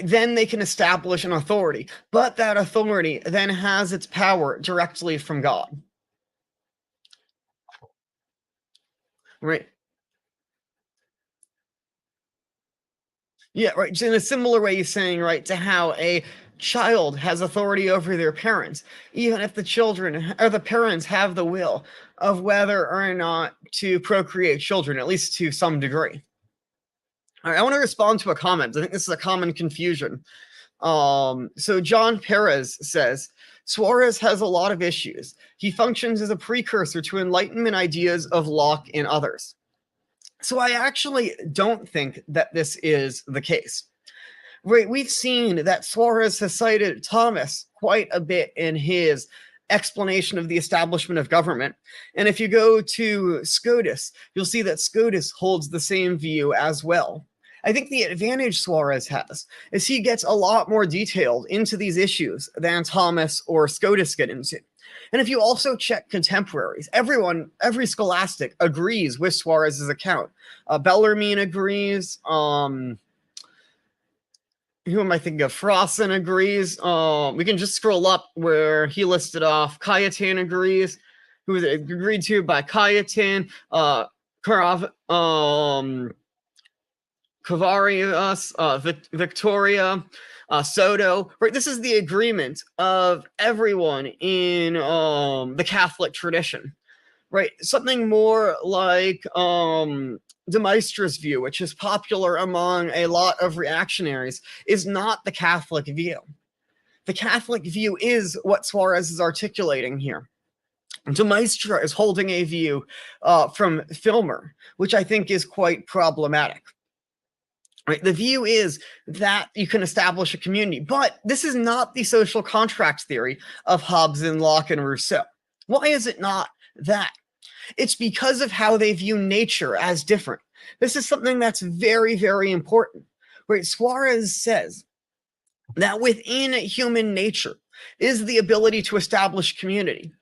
then they can establish an authority, but that authority then has its power directly from God. Right. Yeah, right. In a similar way, he's saying, right, to how a child has authority over their parents, even if the children or the parents have the will of whether or not to procreate children, at least to some degree. All right, I want to respond to a comment. I think this is a common confusion. So John Perez says, Suarez has a lot of issues. He functions as a precursor to Enlightenment ideas of Locke and others. So I actually don't think that this is the case. Right, we've seen that Suarez has cited Thomas quite a bit in his explanation of the establishment of government. And if you go to Scotus, you'll see that Scotus holds the same view as well. I think the advantage Suarez has is he gets a lot more detailed into these issues than Thomas or Scotus get into. And if you also check contemporaries, every scholastic agrees with Suarez's account. Bellarmine agrees. Who am I thinking of? Frossen agrees. We can just scroll up where he listed off. Cayetan agrees. Who was agreed to by Cayetan. Cavarius, Victoria, Soto. Right, this is the agreement of everyone in the Catholic tradition. Right, something more like de Maistre's view, which is popular among a lot of reactionaries, is not the Catholic view. The Catholic view is what Suarez is articulating here. De Maistre is holding a view from Filmer, which I think is quite problematic. Right, the view is that you can establish a community, but this is not the social contract theory of Hobbes and Locke and Rousseau. Why is it not that? It's because of how they view nature as different. This is something that's very, very important. Right? Suarez says that within human nature is the ability to establish community.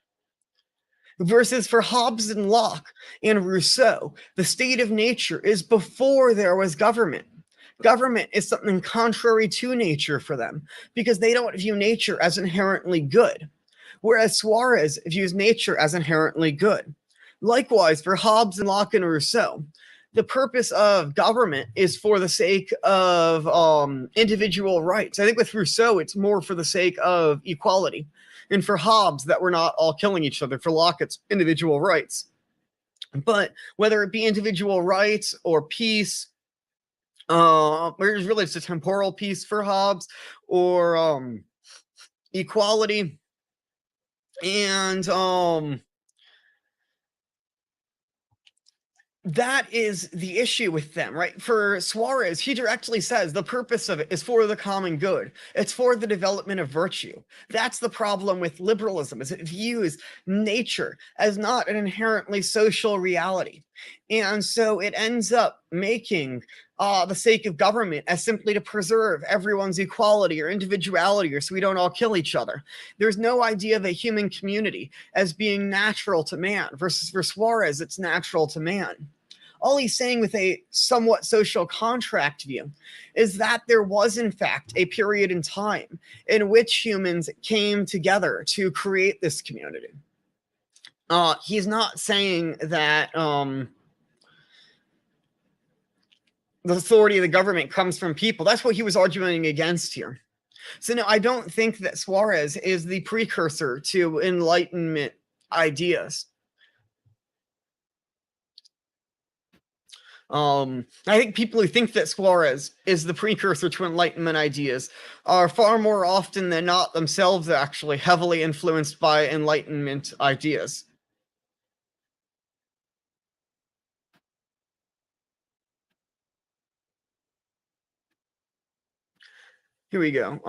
Versus for Hobbes and Locke and Rousseau, the state of nature is before there was government. Government is something contrary to nature for them because they don't view nature as inherently good, whereas Suarez views nature as inherently good. Likewise, for Hobbes and Locke and Rousseau, the purpose of government is for the sake of individual rights. I think with Rousseau, it's more for the sake of equality. And for Hobbes, that we're not all killing each other. For Locke, it's individual rights. But whether it be individual rights or peace, really it's a temporal peace for Hobbes, or equality, and that is the issue with them, right? For Suarez, he directly says the purpose of it is for the common good. It's for the development of virtue. That's the problem with liberalism, is it views nature as not an inherently social reality. And so it ends up making the sake of government as simply to preserve everyone's equality or individuality, or so we don't all kill each other. There's no idea of a human community as being natural to man, versus for Suarez, it's natural to man. All he's saying with a somewhat social contract view is that there was, in fact, a period in time in which humans came together to create this community. He's not saying that the authority of the government comes from people. That's what he was arguing against here. So no, I don't think that Suarez is the precursor to Enlightenment ideas. I think people who think that Suarez is the precursor to Enlightenment ideas are far more often than not themselves actually heavily influenced by Enlightenment ideas. Here we go.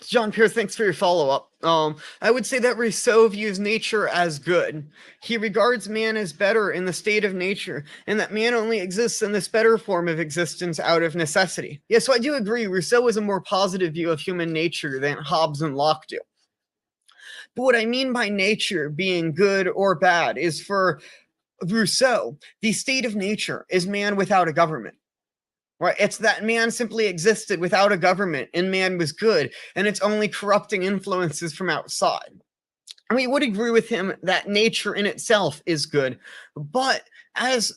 John Pierce, thanks for your follow-up. I would say that Rousseau views nature as good. He regards man as better in the state of nature, and that man only exists in this better form of existence out of necessity. Yeah, so I do agree. Rousseau is a more positive view of human nature than Hobbes and Locke do. But what I mean by nature being good or bad is, for Rousseau, the state of nature is man without a government. Right? It's that man simply existed without a government and man was good, and it's only corrupting influences from outside. And we would agree with him that nature in itself is good, but as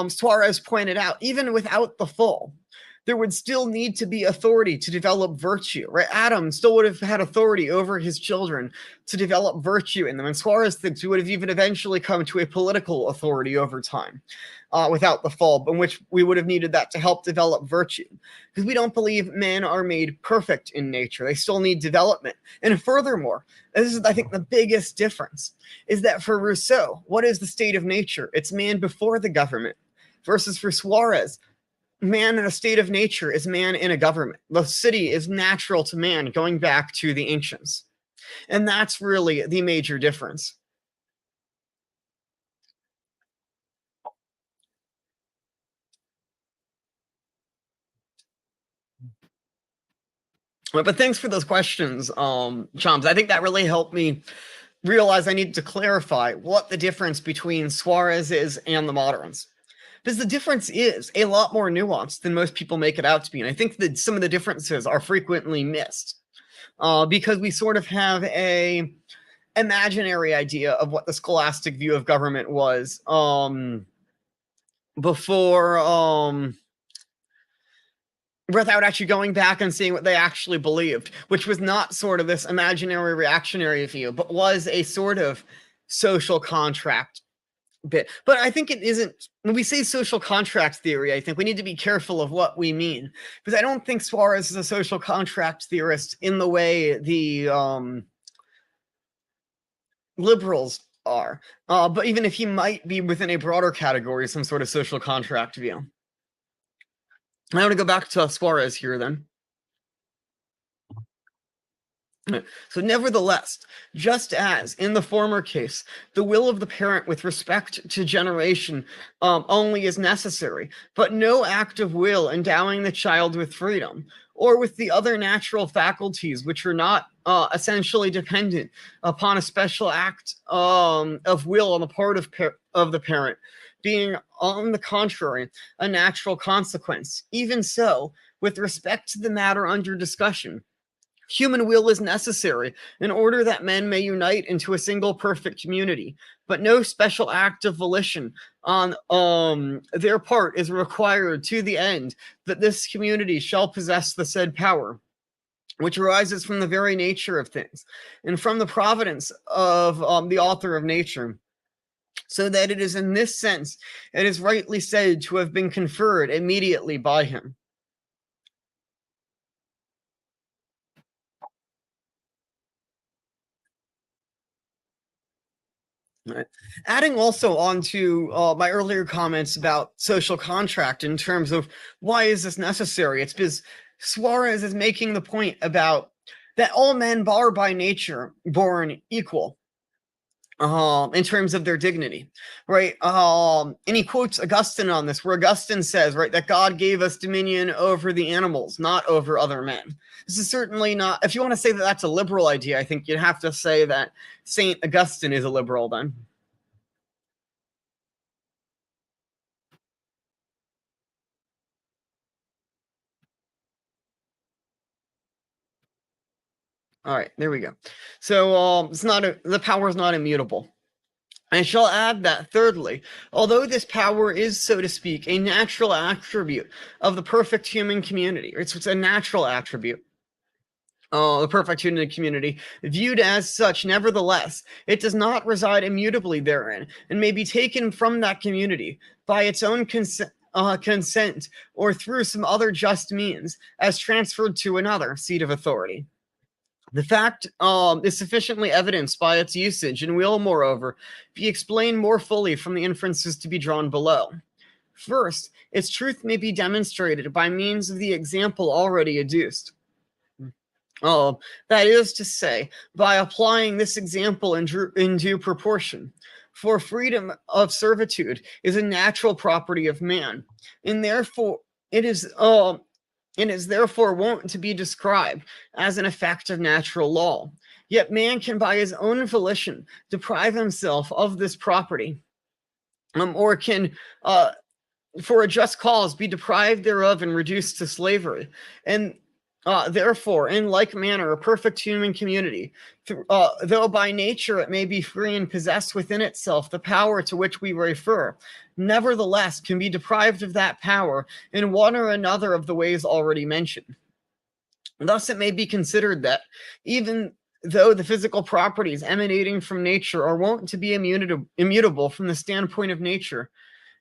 Suarez pointed out, even without the fall, there would still need to be authority to develop virtue, right? Adam still would have had authority over his children to develop virtue in them, and Suarez thinks we would have even eventually come to a political authority over time. Without the fall, in which we would have needed that to help develop virtue. Because we don't believe men are made perfect in nature. They still need development. And furthermore, this is, I think, the biggest difference, is that for Rousseau, what is the state of nature? It's man before the government. Versus for Suarez, man in a state of nature is man in a government. The city is natural to man, going back to the ancients. And that's really the major difference. But thanks for those questions, Chomps. I think that really helped me realize I need to clarify what the difference between Suarez is and the moderns. Because the difference is a lot more nuanced than most people make it out to be. And I think that some of the differences are frequently missed because we sort of have a imaginary idea of what the scholastic view of government was before without actually going back and seeing what they actually believed, which was not sort of this imaginary reactionary view, but was a sort of social contract bit. But I think it isn't, when we say social contract theory, I think we need to be careful of what we mean, because I don't think Suarez is a social contract theorist in the way the liberals are. But even if he might be within a broader category, some sort of social contract view. I want to go back to Suarez here then. So, nevertheless, just as in the former case, the will of the parent with respect to generation only is necessary, but no act of will endowing the child with freedom, or with the other natural faculties which are not essentially dependent upon a special act of will on the part of the parent, being, on the contrary, a natural consequence. Even so, with respect to the matter under discussion, human will is necessary in order that men may unite into a single perfect community, but no special act of volition on their part is required to the end that this community shall possess the said power, which arises from the very nature of things and from the providence of the author of nature. So that it is in this sense, it is rightly said to have been conferred immediately by him. Right. Adding also on to my earlier comments about social contract in terms of why is this necessary? It's because Suarez is making the point about that all men are by nature born equal in terms of their dignity, right? And he quotes Augustine on this, where Augustine says, right, that God gave us dominion over the animals, not over other men. This is certainly not, if you want to say that that's a liberal idea, I think you'd have to say that Saint Augustine is a liberal then. All right, there we go. So it's not the power is not immutable. I shall add that, thirdly, although this power is, so to speak, a natural attribute of the perfect human community, it's a natural attribute, the perfect human community, viewed as such, nevertheless, it does not reside immutably therein, and may be taken from that community by its own consent or through some other just means, as transferred to another seat of authority. The fact is sufficiently evidenced by its usage and will, moreover, be explained more fully from the inferences to be drawn below. First, its truth may be demonstrated by means of the example already adduced. That is to say, by applying this example in due proportion. For freedom of servitude is a natural property of man, and therefore it is therefore wont to be described as an effect of natural law. Yet man can by his own volition deprive himself of this property, or can, for a just cause, be deprived thereof and reduced to slavery. And therefore, in like manner, a perfect human community, though by nature it may be free and possess within itself the power to which we refer, nevertheless can be deprived of that power in one or another of the ways already mentioned. Thus, it may be considered that even though the physical properties emanating from nature are wont to be immutable from the standpoint of nature,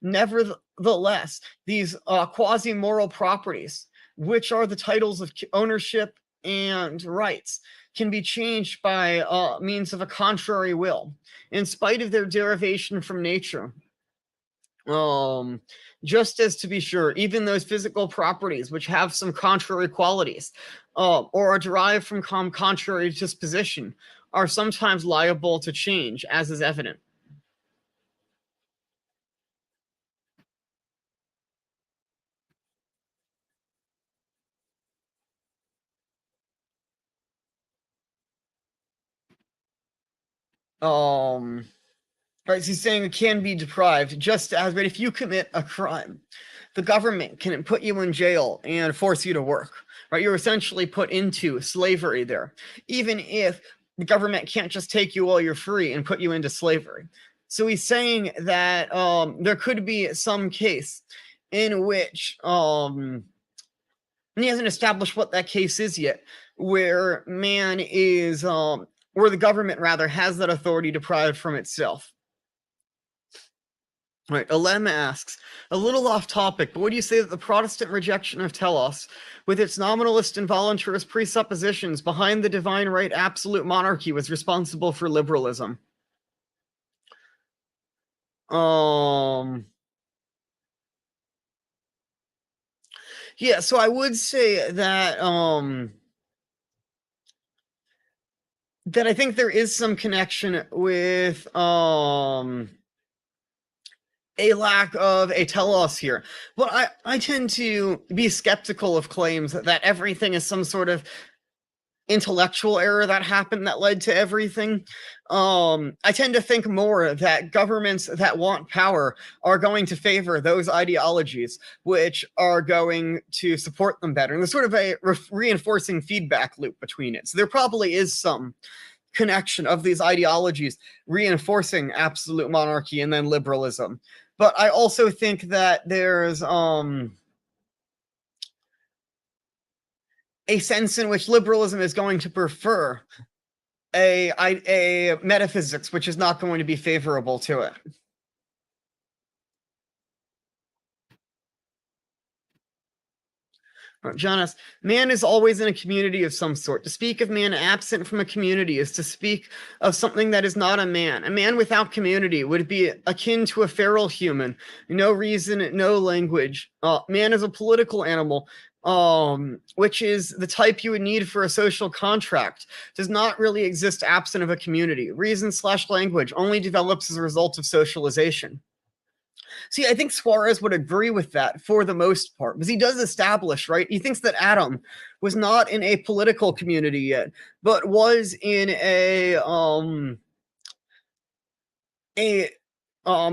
nevertheless, these quasi-moral properties, which are the titles of ownership and rights, can be changed by means of a contrary will, in spite of their derivation from nature. Just as, to be sure, even those physical properties which have some contrary qualities, or are derived from contrary disposition, are sometimes liable to change, as is evident. Um, right, so he's saying it can be deprived, just as, but if you commit a crime, the government can put you in jail and force you to work, right? You're essentially put into slavery there, even if the government can't just take you while you're free and put you into slavery. So he's saying that there could be some case in which and he hasn't established what that case is yet, where man is where the government rather has that authority deprived from itself. Right, Alem asks, a little off topic, but would you say that the Protestant rejection of telos, with its nominalist and voluntarist presuppositions behind the divine right absolute monarchy, was responsible for liberalism? Um, yeah, so I would say that I think there is some connection with a lack of a telos here. But I tend to be skeptical of claims that everything is some sort of intellectual error that happened that led to everything. I tend to think more that governments that want power are going to favor those ideologies which are going to support them better. And there's sort of a reinforcing feedback loop between it. So there probably is some connection of these ideologies reinforcing absolute monarchy and then liberalism. But I also think that there's a sense in which liberalism is going to prefer a metaphysics which is not going to be favorable to it. Jonas, man is always in a community of some sort. To speak of man absent from a community is to speak of something that is not a man. A man without community would be akin to a feral human. No reason, no language. Man is a political animal, which is the type you would need for a social contract. Does not really exist absent of a community. Reason/language only develops as a result of socialization. See, I think Suarez would agree with that for the most part, because he does establish, right? He thinks that Adam was not in a political community yet, but was in a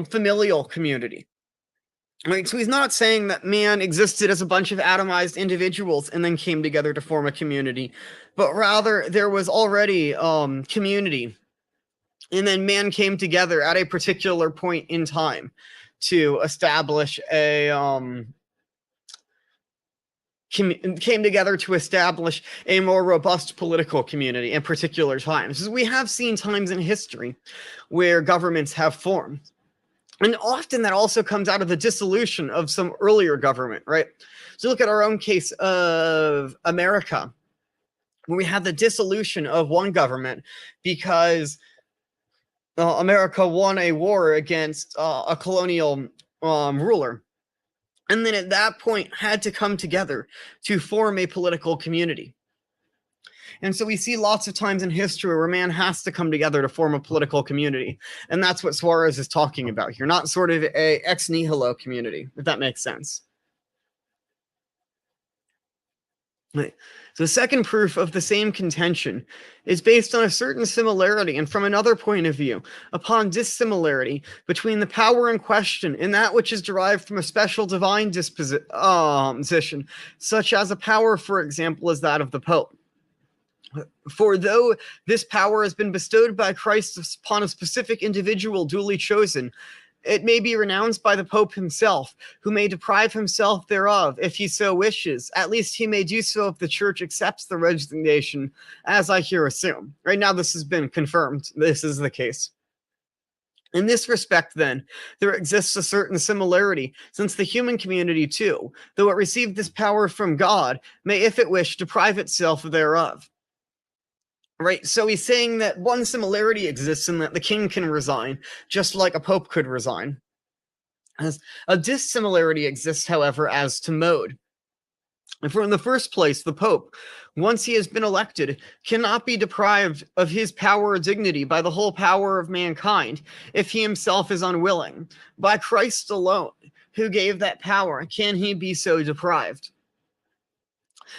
familial community. Right, so he's not saying that man existed as a bunch of atomized individuals and then came together to form a community, but rather there was already community, and then man came together at a particular point in time to establish came together to establish a more robust political community in particular times. We have seen times in history where governments have formed. And often that also comes out of the dissolution of some earlier government, right? So look at our own case of America, when we had the dissolution of one government because America won a war against a colonial ruler. And then at that point had to come together to form a political community. And so we see lots of times in history where man has to come together to form a political community. And that's what Suarez is talking about here, not sort of a ex nihilo community, if that makes sense. Right. So the second proof of the same contention is based on a certain similarity and from another point of view, upon dissimilarity between the power in question and that which is derived from a special divine disposition, such as a power, for example, as that of the Pope. For though this power has been bestowed by Christ upon a specific individual duly chosen, it may be renounced by the Pope himself, who may deprive himself thereof if he so wishes. At least he may do so if the Church accepts the resignation, as I here assume. Right now, this has been confirmed. This is the case. In this respect, then, there exists a certain similarity, since the human community, too, though it received this power from God, may, if it wish, deprive itself thereof. Right, so he's saying that one similarity exists in that the king can resign, just like a pope could resign. As a dissimilarity exists, however, as to mode. And for in the first place, the Pope, once he has been elected, cannot be deprived of his power or dignity by the whole power of mankind if he himself is unwilling. By Christ alone, who gave that power, can he be so deprived.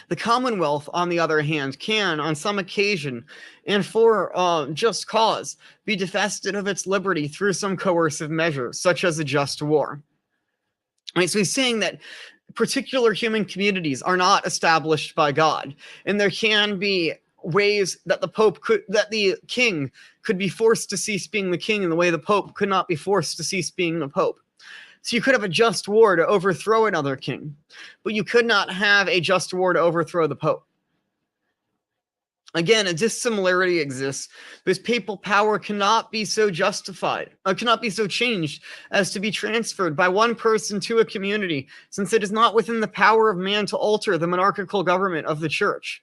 The Commonwealth, on the other hand, can, on some occasion, and for just cause, be divested of its liberty through some coercive measure, such as a just war. Right, so he's saying that particular human communities are not established by God, and there can be ways that the king could be forced to cease being the king in the way the Pope could not be forced to cease being the Pope. So you could have a just war to overthrow another king, but you could not have a just war to overthrow the Pope. Again, a dissimilarity exists because papal power cannot be so cannot be so changed as to be transferred by one person to a community, since it is not within the power of man to alter the monarchical government of the church.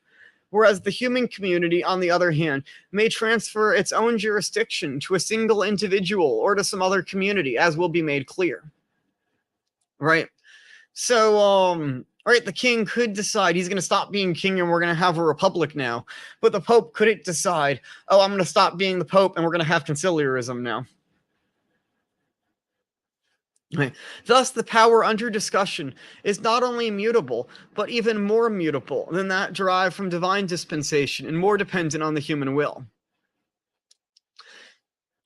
Whereas the human community, on the other hand, may transfer its own jurisdiction to a single individual or to some other community, as will be made clear. Right? So, right, the king could decide he's going to stop being king and we're going to have a republic now. But the Pope couldn't decide, oh, I'm going to stop being the Pope and we're going to have conciliarism now. Right. Thus, the power under discussion is not only immutable, but even more immutable than that derived from divine dispensation and more dependent on the human will.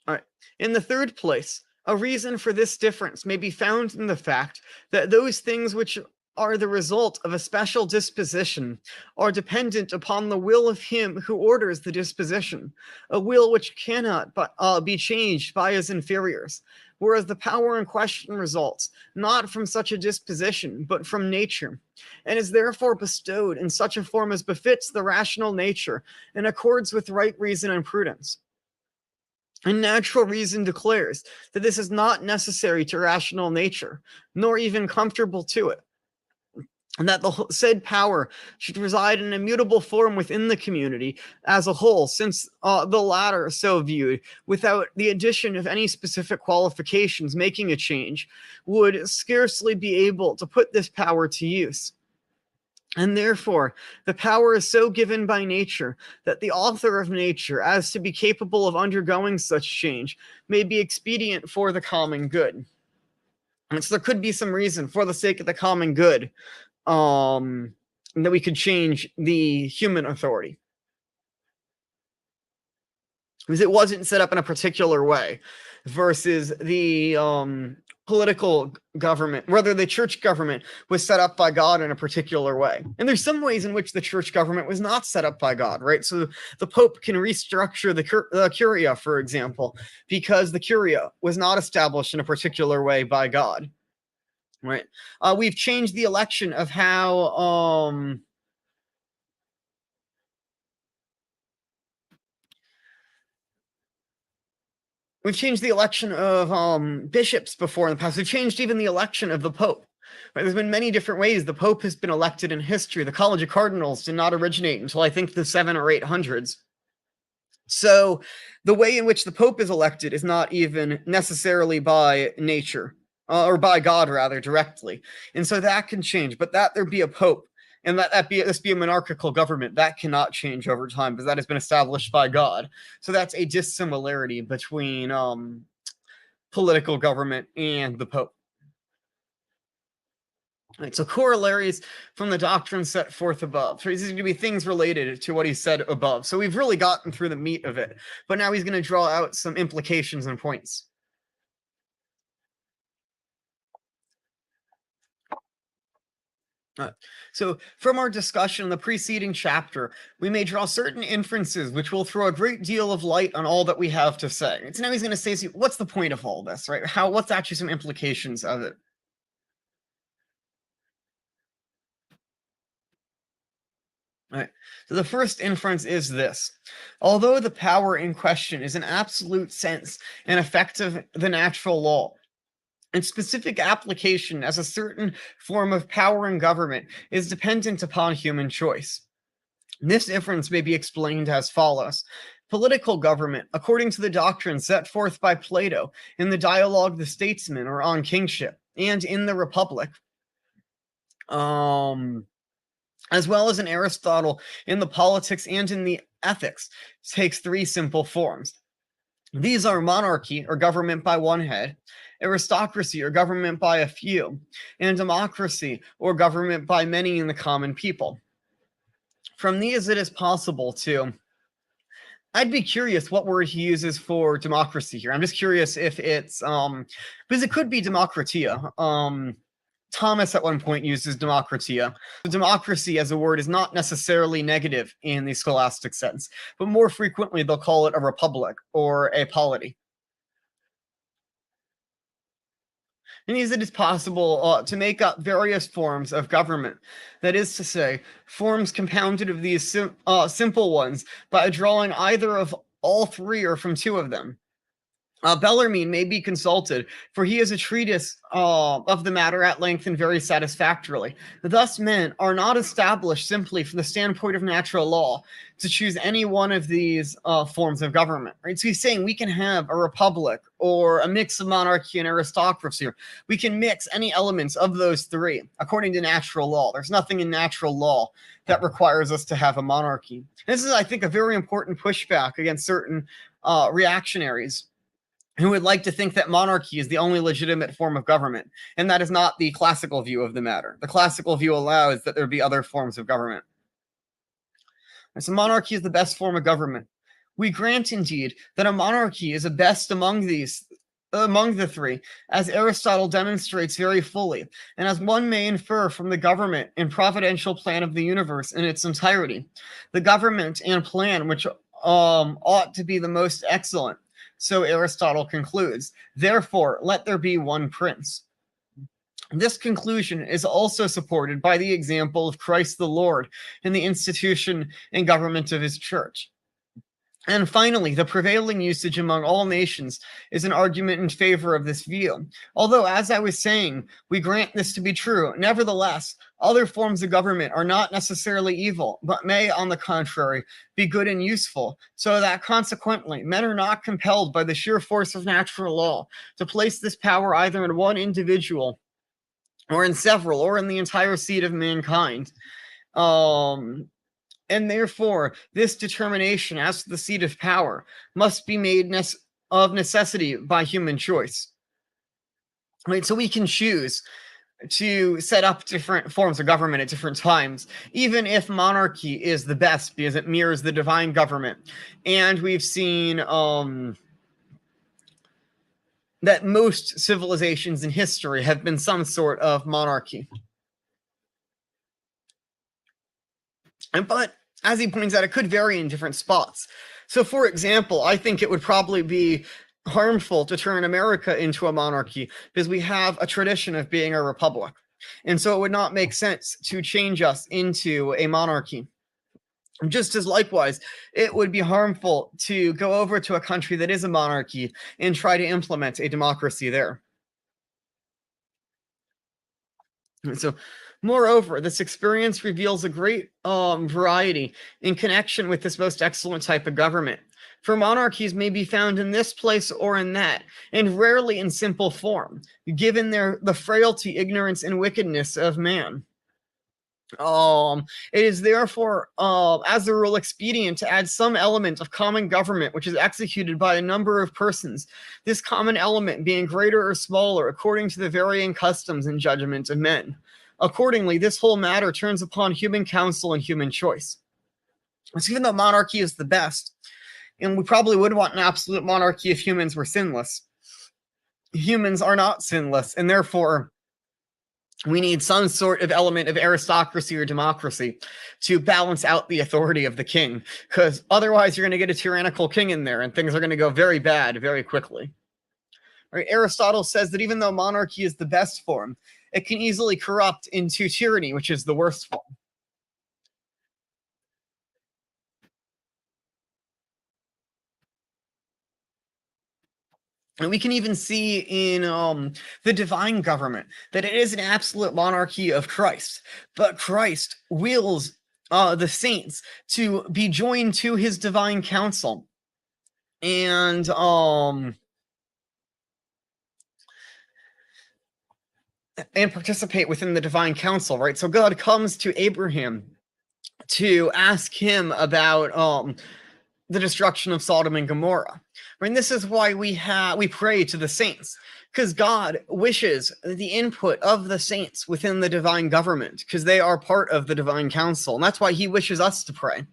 All right. In the third place, a reason for this difference may be found in the fact that those things which are the result of a special disposition are dependent upon the will of him who orders the disposition, a will which cannot be changed by his inferiors, whereas the power in question results not from such a disposition, but from nature, and is therefore bestowed in such a form as befits the rational nature and accords with right reason and prudence. And natural reason declares that this is not necessary to rational nature, nor even comfortable to it, and that the said power should reside in an immutable form within the community as a whole, since the latter, so viewed, without the addition of any specific qualifications making a change, would scarcely be able to put this power to use. And therefore, the power is so given by nature that the author of nature, as to be capable of undergoing such change, may be expedient for the common good. And so there could be some reason for the sake of the common good that we could change the human authority. Because it wasn't set up in a particular way versus the political government, whether the church government was set up by God in a particular way. And there's some ways in which the church government was not set up by God, right? So the Pope can restructure the Curia, for example, because the Curia was not established in a particular way by God, right? We've changed the election of how we've changed the election of bishops before in the past. We've changed even the election of the Pope. Right? There's been many different ways the Pope has been elected in history. The College of Cardinals did not originate until I think the 700s or 800s. So the way in which the Pope is elected is not even necessarily by nature, or by God rather, directly. And so that can change. But that there be a Pope and this be a monarchical government, that cannot change over time because that has been established by God. So that's a dissimilarity between political government and the Pope. Right, so corollaries from the doctrine set forth above. So these are going to be things related to what he said above. So we've really gotten through the meat of it, but now he's going to draw out some implications and points. So from our discussion in the preceding chapter, we may draw certain inferences which will throw a great deal of light on all that we have to say. So now he's going to say, what's the point of all this, right? What's actually some implications of it? All right. So the first inference is this. Although the power in question is in absolute sense an effect of the natural law, its specific application as a certain form of power in government is dependent upon human choice. This inference may be explained as follows. Political government, according to the doctrine set forth by Plato in the Dialogue the Statesman or on Kingship, and in the Republic, as well as in Aristotle in the Politics and in the Ethics, takes three simple forms. These are monarchy, or government by one head, aristocracy, or government by a few, and democracy, or government by many in the common people. From these, it is possible to. I'd be curious what word he uses for democracy here. I'm just curious if it's because it could be democratia. Thomas at one point uses democratia. Democracy as a word is not necessarily negative in the scholastic sense, but more frequently they'll call it a republic or a polity. And it is possible to make up various forms of government. That is to say, forms compounded of these simple ones by drawing either of all three or from two of them. Bellarmine may be consulted, for he has a treatise of the matter at length and very satisfactorily. Thus, men are not established simply from the standpoint of natural law to choose any one of these forms of government. Right? So he's saying we can have a republic or a mix of monarchy and aristocracy. We can mix any elements of those three according to natural law. There's nothing in natural law that requires us to have a monarchy. This is, I think, a very important pushback against certain reactionaries who would like to think that monarchy is the only legitimate form of government, and that is not the classical view of the matter. The classical view allows that there be other forms of government. And so monarchy is the best form of government. We grant, indeed, that a monarchy is the best among the three, as Aristotle demonstrates very fully, and as one may infer from the government and providential plan of the universe in its entirety. The government and plan which ought to be the most excellent. So Aristotle concludes, therefore, let there be one prince. This conclusion is also supported by the example of Christ the Lord in the institution and government of his church. And finally, the prevailing usage among all nations is an argument in favor of this view. Although, as I was saying, we grant this to be true, nevertheless, other forms of government are not necessarily evil, but may, on the contrary, be good and useful, so that consequently, men are not compelled by the sheer force of natural law to place this power either in one individual, or in several, or in the entire seed of mankind. And therefore, this determination as to the seat of power must be made of necessity by human choice. Right? So we can choose to set up different forms of government at different times, even if monarchy is the best because it mirrors the divine government. And we've seen that most civilizations in history have been some sort of monarchy. But as he points out, it could vary in different spots. So, for example, I think it would probably be harmful to turn America into a monarchy because we have a tradition of being a republic. And so it would not make sense to change us into a monarchy. Just as likewise, it would be harmful to go over to a country that is a monarchy and try to implement a democracy there. And so, moreover, this experience reveals a great variety in connection with this most excellent type of government. For monarchies may be found in this place or in that, and rarely in simple form, given the frailty, ignorance, and wickedness of man. It is therefore, as a rule, expedient to add some element of common government which is executed by a number of persons, this common element being greater or smaller according to the varying customs and judgment of men. Accordingly, this whole matter turns upon human counsel and human choice. So even though monarchy is the best, and we probably would want an absolute monarchy if humans were sinless, humans are not sinless, and therefore we need some sort of element of aristocracy or democracy to balance out the authority of the king, because otherwise you're going to get a tyrannical king in there and things are going to go very bad very quickly. Right? Aristotle says that even though monarchy is the best form, it can easily corrupt into tyranny, which is the worst form. And we can even see in the divine government that it is an absolute monarchy of Christ. But Christ wills the saints to be joined to his divine council. And participate within the divine council, right? So God comes to Abraham to ask him about the destruction of Sodom and Gomorrah. I mean, this is why we pray to the saints, because God wishes the input of the saints within the divine government, because they are part of the divine council, and that's why He wishes us to pray.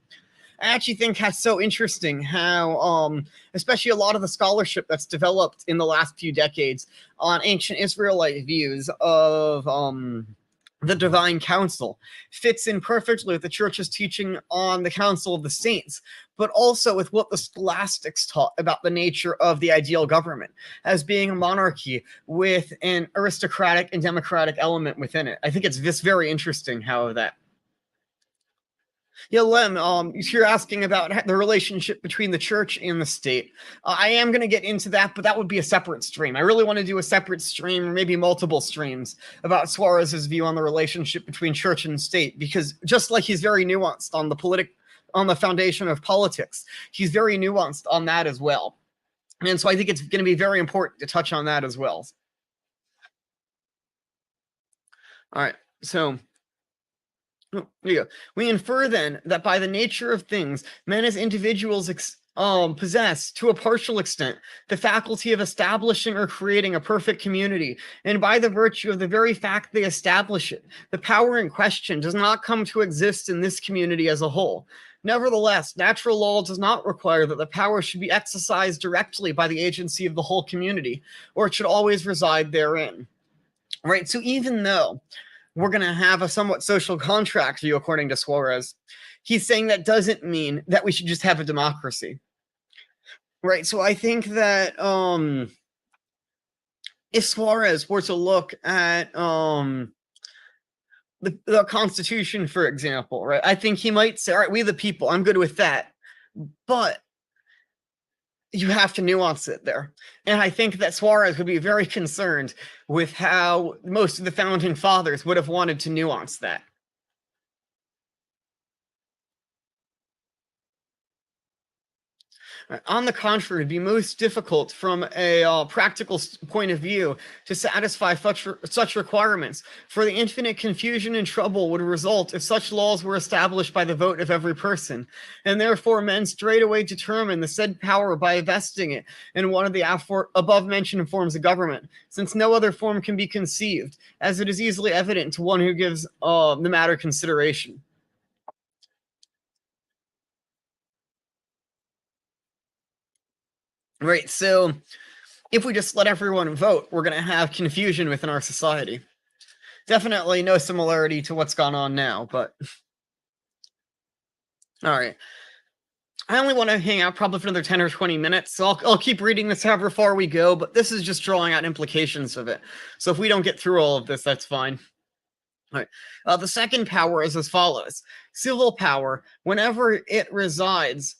I actually think that's so interesting how, especially a lot of the scholarship that's developed in the last few decades on ancient Israelite views of the divine council fits in perfectly with the church's teaching on the council of the saints, but also with what the scholastics taught about the nature of the ideal government as being a monarchy with an aristocratic and democratic element within it. I think it's just very interesting how that. Yeah, Lem, you're asking about the relationship between the church and the state. I am going to get into that, but that would be a separate stream. I really want to do a separate stream, or maybe multiple streams, about Suarez's view on the relationship between church and state, because just like he's very nuanced on the foundation of politics, he's very nuanced on that as well. And so I think it's going to be very important to touch on that as well. All right, so yeah. We infer then that by the nature of things, men as individuals possess, to a partial extent, the faculty of establishing or creating a perfect community, and by the virtue of the very fact they establish it, the power in question does not come to exist in this community as a whole. Nevertheless, natural law does not require that the power should be exercised directly by the agency of the whole community, or it should always reside therein. Right? So even though we're going to have a somewhat social contract view, according to Suarez, he's saying that doesn't mean that we should just have a democracy. Right. So I think that if Suarez were to look at the Constitution, for example, right, I think he might say, all right, we the people, I'm good with that. But you have to nuance it there. And I think that Suarez would be very concerned with how most of the founding fathers would have wanted to nuance that. On the contrary, it'd be most difficult from a practical point of view to satisfy such requirements, for the infinite confusion and trouble would result if such laws were established by the vote of every person, and therefore men straightway determine the said power by vesting it in one of the above-mentioned forms of government, since no other form can be conceived, as it is easily evident to one who gives the matter consideration. Right, so if we just let everyone vote, we're going to have confusion within our society. Definitely no similarity to what's gone on now, but all right. I only want to hang out probably for another 10 or 20 minutes, so I'll keep reading this however far we go, but this is just drawing out implications of it. So if we don't get through all of this, that's fine. All right. The second power is as follows. Civil power, whenever it resides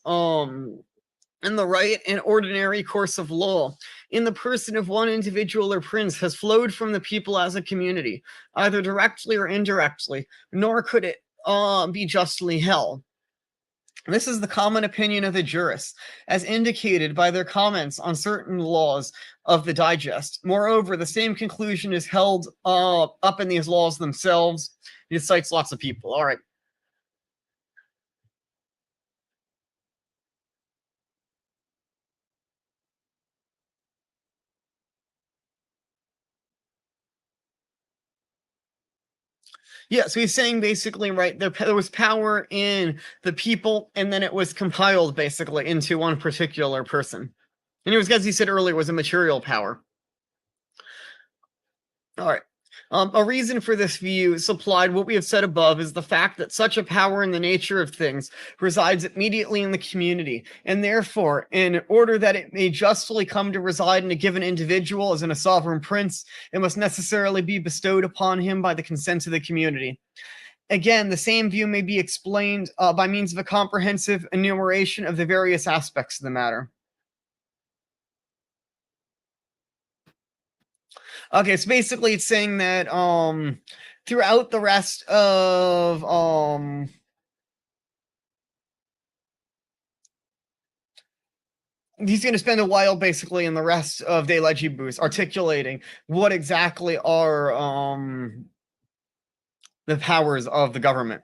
in the right and ordinary course of law, in the person of one individual or prince, has flowed from the people as a community, either directly or indirectly, nor could it be justly held. This is the common opinion of the jurists, as indicated by their comments on certain laws of the digest. Moreover, the same conclusion is held up in these laws themselves. It cites lots of people. All right. Yeah, so he's saying basically, right, there was power in the people, and then it was compiled basically into one particular person. And it was, as he said earlier, was a material power. All right. A reason for this view supplied what we have said above is the fact that such a power in the nature of things resides immediately in the community, and therefore, in order that it may justly come to reside in a given individual as in a sovereign prince, it must necessarily be bestowed upon him by the consent of the community. Again, the same view may be explained by means of a comprehensive enumeration of the various aspects of the matter. Okay, so basically it's saying that throughout the rest of he's going to spend a while basically in the rest of De Legibus articulating what exactly are the powers of the government.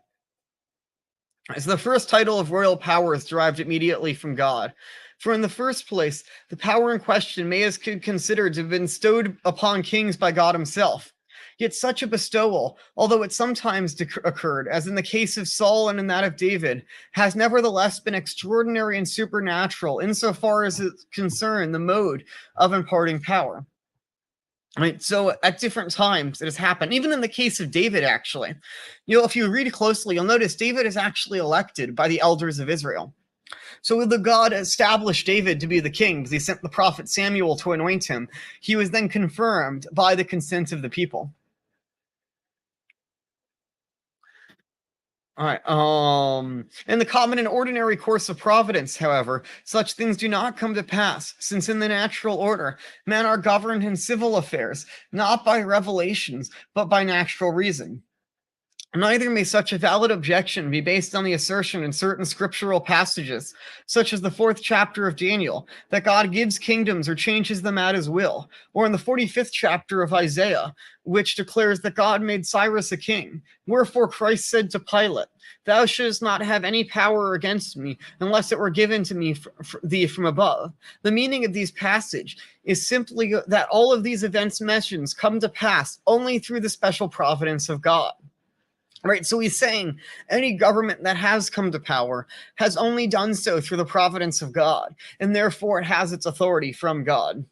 As the first title of royal power is derived immediately from God. For in the first place, the power in question may as considered to have been bestowed upon kings by God himself. Yet such a bestowal, although it sometimes occurred, as in the case of Saul and in that of David, has nevertheless been extraordinary and supernatural insofar as it concerned the mode of imparting power. Right, so at different times it has happened, even in the case of David, actually. If you read closely, you'll notice David is actually elected by the elders of Israel. So the God established David to be the king because he sent the prophet Samuel to anoint him. He was then confirmed by the consent of the people. All right. In the common and ordinary course of providence, however, such things do not come to pass, since in the natural order, men are governed in civil affairs, not by revelations, but by natural reason. Neither may such a valid objection be based on the assertion in certain scriptural passages, such as the 4th chapter of Daniel, that God gives kingdoms or changes them at his will, or in the 45th chapter of Isaiah, which declares that God made Cyrus a king. Wherefore Christ said to Pilate, "Thou shouldst not have any power against me, unless it were given to me thee from above." The meaning of these passages is simply that all of these events mentioned come to pass only through the special providence of God. Right, so he's saying any government that has come to power has only done so through the providence of God, and therefore it has its authority from God.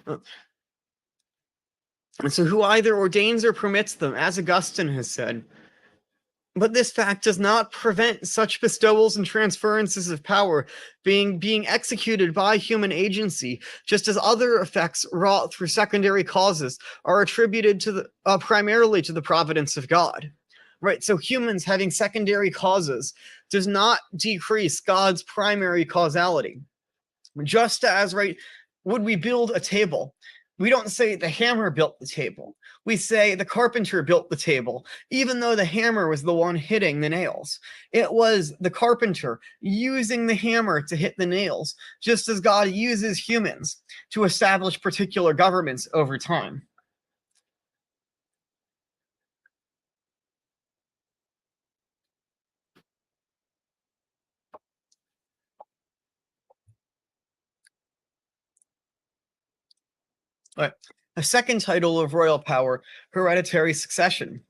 And so who either ordains or permits them, as Augustine has said. But this fact does not prevent such bestowals and transferences of power being executed by human agency, just as other effects wrought through secondary causes are attributed to the primarily to the providence of God. Right, so humans having secondary causes does not decrease God's primary causality. Just as, right, would we build a table? We don't say the hammer built the table. We say the carpenter built the table, even though the hammer was the one hitting the nails. It was the carpenter using the hammer to hit the nails, just as God uses humans to establish particular governments over time. But a second title of royal power, hereditary succession.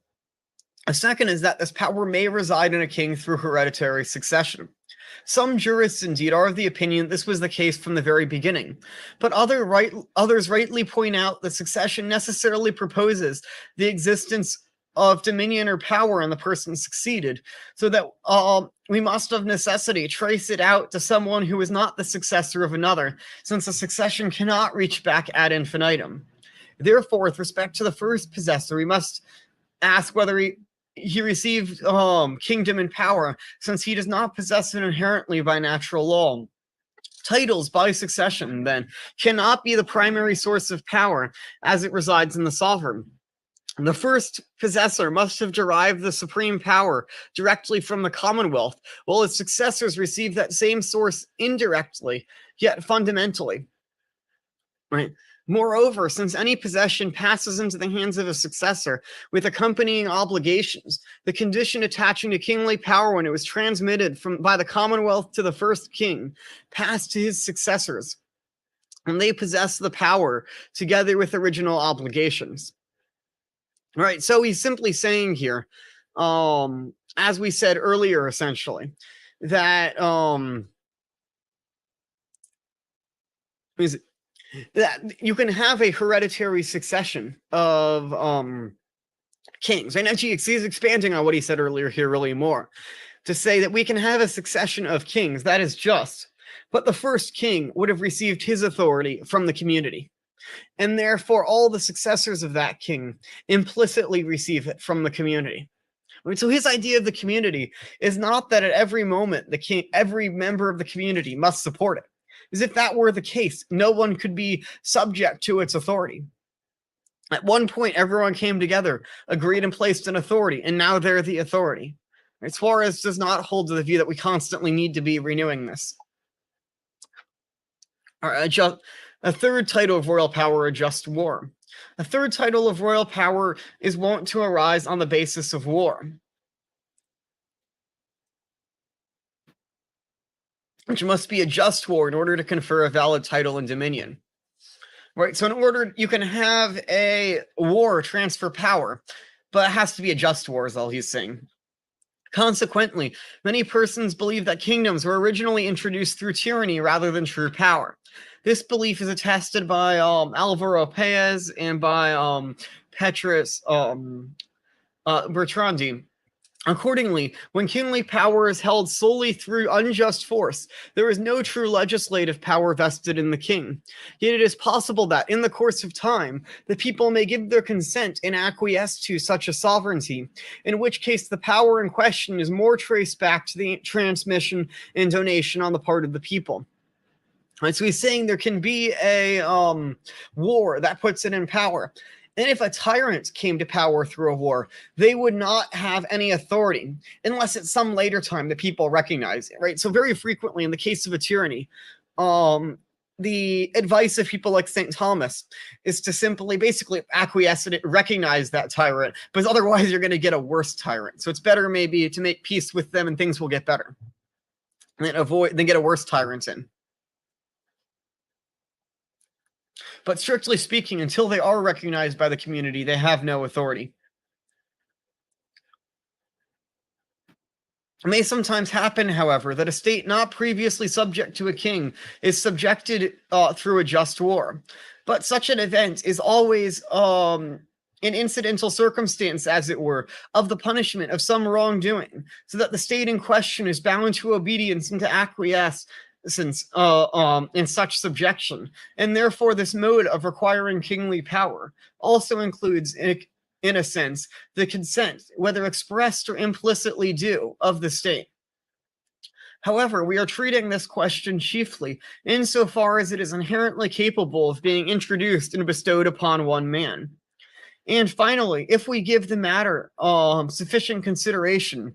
A second is that this power may reside in a king through hereditary succession. Some jurists indeed are of the opinion this was the case from the very beginning, but others rightly point out that succession necessarily proposes the existence of dominion or power in the person succeeded, so that we must of necessity trace it out to someone who is not the successor of another, since a succession cannot reach back ad infinitum. Therefore, with respect to the first possessor, we must ask whether he received kingdom and power, since he does not possess it inherently by natural law. Titles by succession, then, cannot be the primary source of power, as it resides in the sovereign. The first possessor must have derived the supreme power directly from the commonwealth, while his successors receive that same source indirectly, yet fundamentally. Right? Moreover, since any possession passes into the hands of a successor with accompanying obligations, the condition attaching to kingly power when it was transmitted by the Commonwealth to the first king passed to his successors, and they possess the power together with original obligations. All right, so he's simply saying here, as we said earlier, essentially, that that you can have a hereditary succession of kings. And actually, he's expanding on what he said earlier here really more, to say that we can have a succession of kings, that is just, but the first king would have received his authority from the community. And therefore, all the successors of that king implicitly receive it from the community. So his idea of the community is not that at every moment every member of the community must support it. As if that were the case, no one could be subject to its authority. At one point, everyone came together, agreed, and placed an authority, and now they're the authority. Right? Suarez does not hold to the view that we constantly need to be renewing this. All right, a third title of royal power, a just war. A third title of royal power is wont to arise on the basis of war, which must be a just war in order to confer a valid title and dominion. Right, so in order you can have a war transfer power, but it has to be a just war, is all he's saying. Consequently, many persons believe that kingdoms were originally introduced through tyranny rather than true power. This belief is attested by Alvaro Paez and by Petrus Bertrandi. Accordingly, when kingly power is held solely through unjust force, there is no true legislative power vested in the king. Yet it is possible that, in the course of time, the people may give their consent and acquiesce to such a sovereignty, in which case the power in question is more traced back to the transmission and donation on the part of the people. Right, so he's saying there can be a war that puts it in power. And if a tyrant came to power through a war, they would not have any authority unless at some later time the people recognize it, right? So very frequently in the case of a tyranny, the advice of people like St. Thomas is to simply basically acquiesce in it, recognize that tyrant, because otherwise you're going to get a worse tyrant. So it's better maybe to make peace with them and things will get better than get a worse tyrant in. But strictly speaking, until they are recognized by the community, they have no authority. It may sometimes happen, however, that a state not previously subject to a king is subjected through a just war. But such an event is always an incidental circumstance, as it were, of the punishment of some wrongdoing, so that the state in question is bound to obedience and to acquiesce in such subjection, and therefore this mode of requiring kingly power also includes, in a sense, the consent, whether expressed or implicitly due, of the state. However, we are treating this question chiefly insofar as it is inherently capable of being introduced and bestowed upon one man. And finally, if we give the matter sufficient consideration,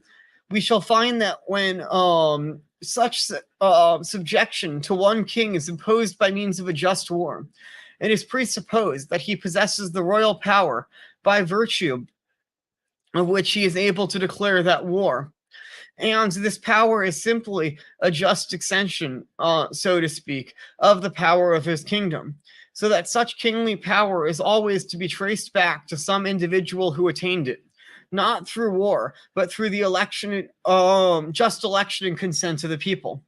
we shall find that when such subjection to one king is imposed by means of a just war, it is presupposed that he possesses the royal power by virtue of which he is able to declare that war. And this power is simply a just extension, so to speak, of the power of his kingdom. So that such kingly power is always to be traced back to some individual who attained it, not through war, but through the election, just election and consent of the people.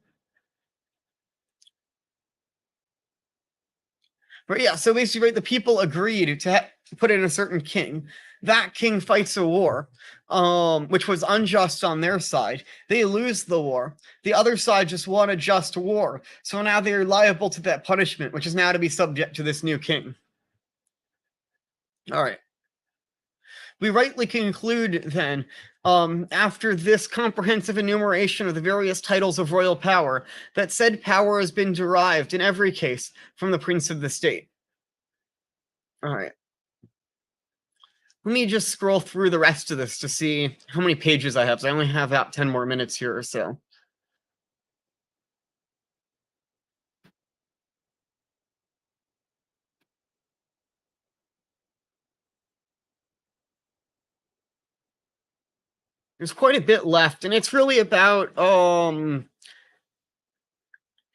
But yeah, so basically, right, the people agreed to put in a certain king. That king fights a war, which was unjust on their side. They lose the war. The other side just won a just war. So now they're liable to that punishment, which is now to be subject to this new king. All right. We rightly conclude, then, after this comprehensive enumeration of the various titles of royal power, that said power has been derived, in every case, from the prince of the state. All right. Let me just scroll through the rest of this to see how many pages I have. So I only have about 10 more minutes here or so. There's quite a bit left, and it's really about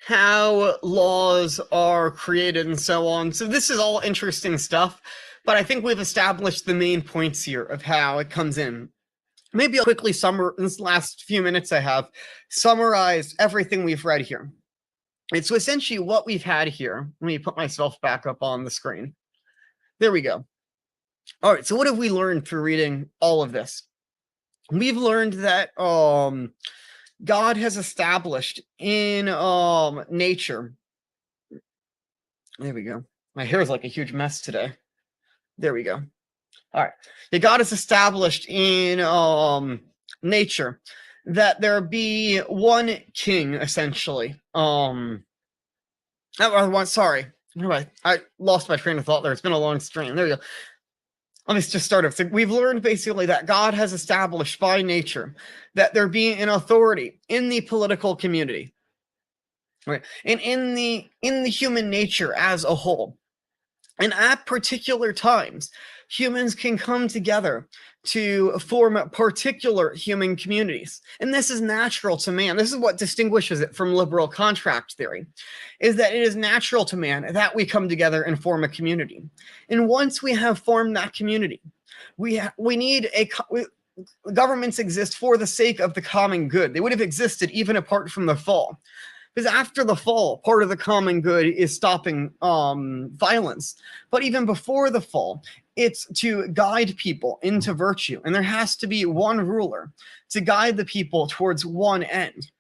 how laws are created and so on. So this is all interesting stuff, but I think we've established the main points here of how it comes in. Maybe I'll quickly in this last few minutes I have, summarize everything we've read here. And so essentially what we've had here, let me put myself back up on the screen. There we go. All right, so what have we learned through reading all of this? We've learned that God has established in nature. There we go. My hair is like a huge mess today. There we go. All right. Yeah, God has established in nature that there be one king, essentially. Sorry. I lost my train of thought there. It's been a long stream. There we go. Let me just start off. So we've learned basically that God has established by nature that there be an authority in the political community, right? And in the human nature as a whole. And at particular times, humans can come together to form particular human communities. And this is natural to man. This is what distinguishes it from liberal contract theory, is that it is natural to man that we come together and form a community. And once we have formed that community, we need governments exist for the sake of the common good. They would have existed even apart from the fall. Because after the fall, part of the common good is stopping violence. But even before the fall, it's to guide people into virtue. And there has to be one ruler to guide the people towards one end.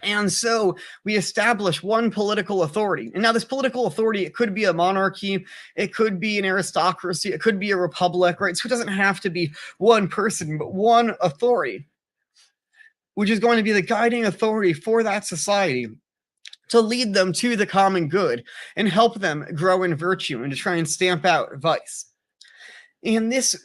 And so we establish one political authority. And now this political authority, it could be a monarchy, it could be an aristocracy, it could be a republic, right? So it doesn't have to be one person, but one authority, which is going to be the guiding authority for that society to lead them to the common good and help them grow in virtue and to try and stamp out vice. And this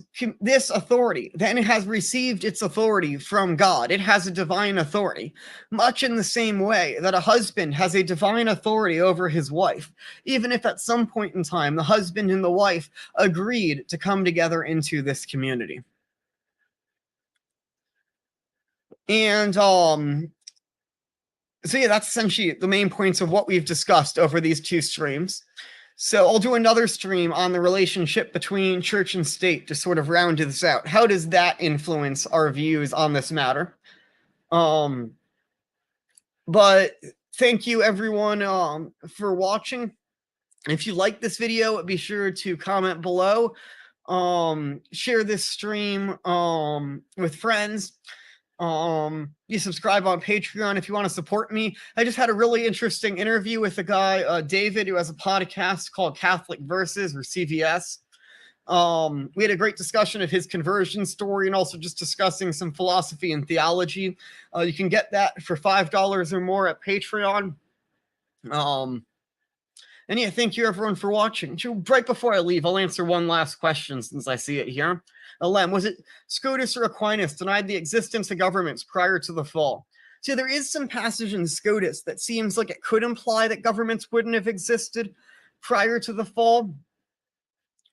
authority then has received its authority from God. It has a divine authority, much in the same way that a husband has a divine authority over his wife, even if at some point in time the husband and the wife agreed to come together into this community. And so yeah, that's essentially the main points of what we've discussed over these two streams. So I'll do another stream on the relationship between church and state to sort of round this out. How does that influence our views on this matter? But thank you everyone for watching. If you like this video, be sure to comment below. Share this stream with friends. You subscribe on Patreon if you want to support me. I just had a really interesting interview with a guy, David, who has a podcast called Catholic Verses, or CVS. We had a great discussion of his conversion story and also just discussing some philosophy and theology. You can get that for $5 or more at Patreon. And yeah, thank you everyone for watching. Right before I leave, I'll answer one last question since I see it here. Alem, was it Scotus or Aquinas denied the existence of governments prior to the fall? So there is some passage in Scotus that seems like it could imply that governments wouldn't have existed prior to the fall.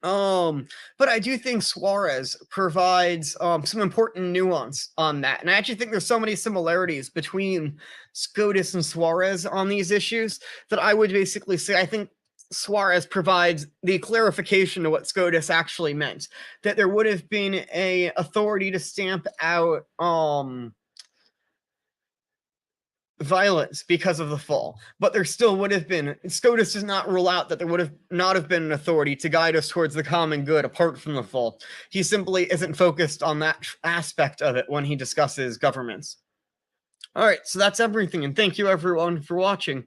But I do think Suarez provides some important nuance on that. And I actually think there's so many similarities between Scotus and Suarez on these issues that I would basically say I think Suarez provides the clarification to what Scotus actually meant, that there would have been a authority to stamp out violence because of the fall, but there still would have been. Scotus does not rule out that there would have not have been an authority to guide us towards the common good apart from the fall. He simply isn't focused on that aspect of it when he discusses governments. All right, so that's everything, and thank you everyone for watching.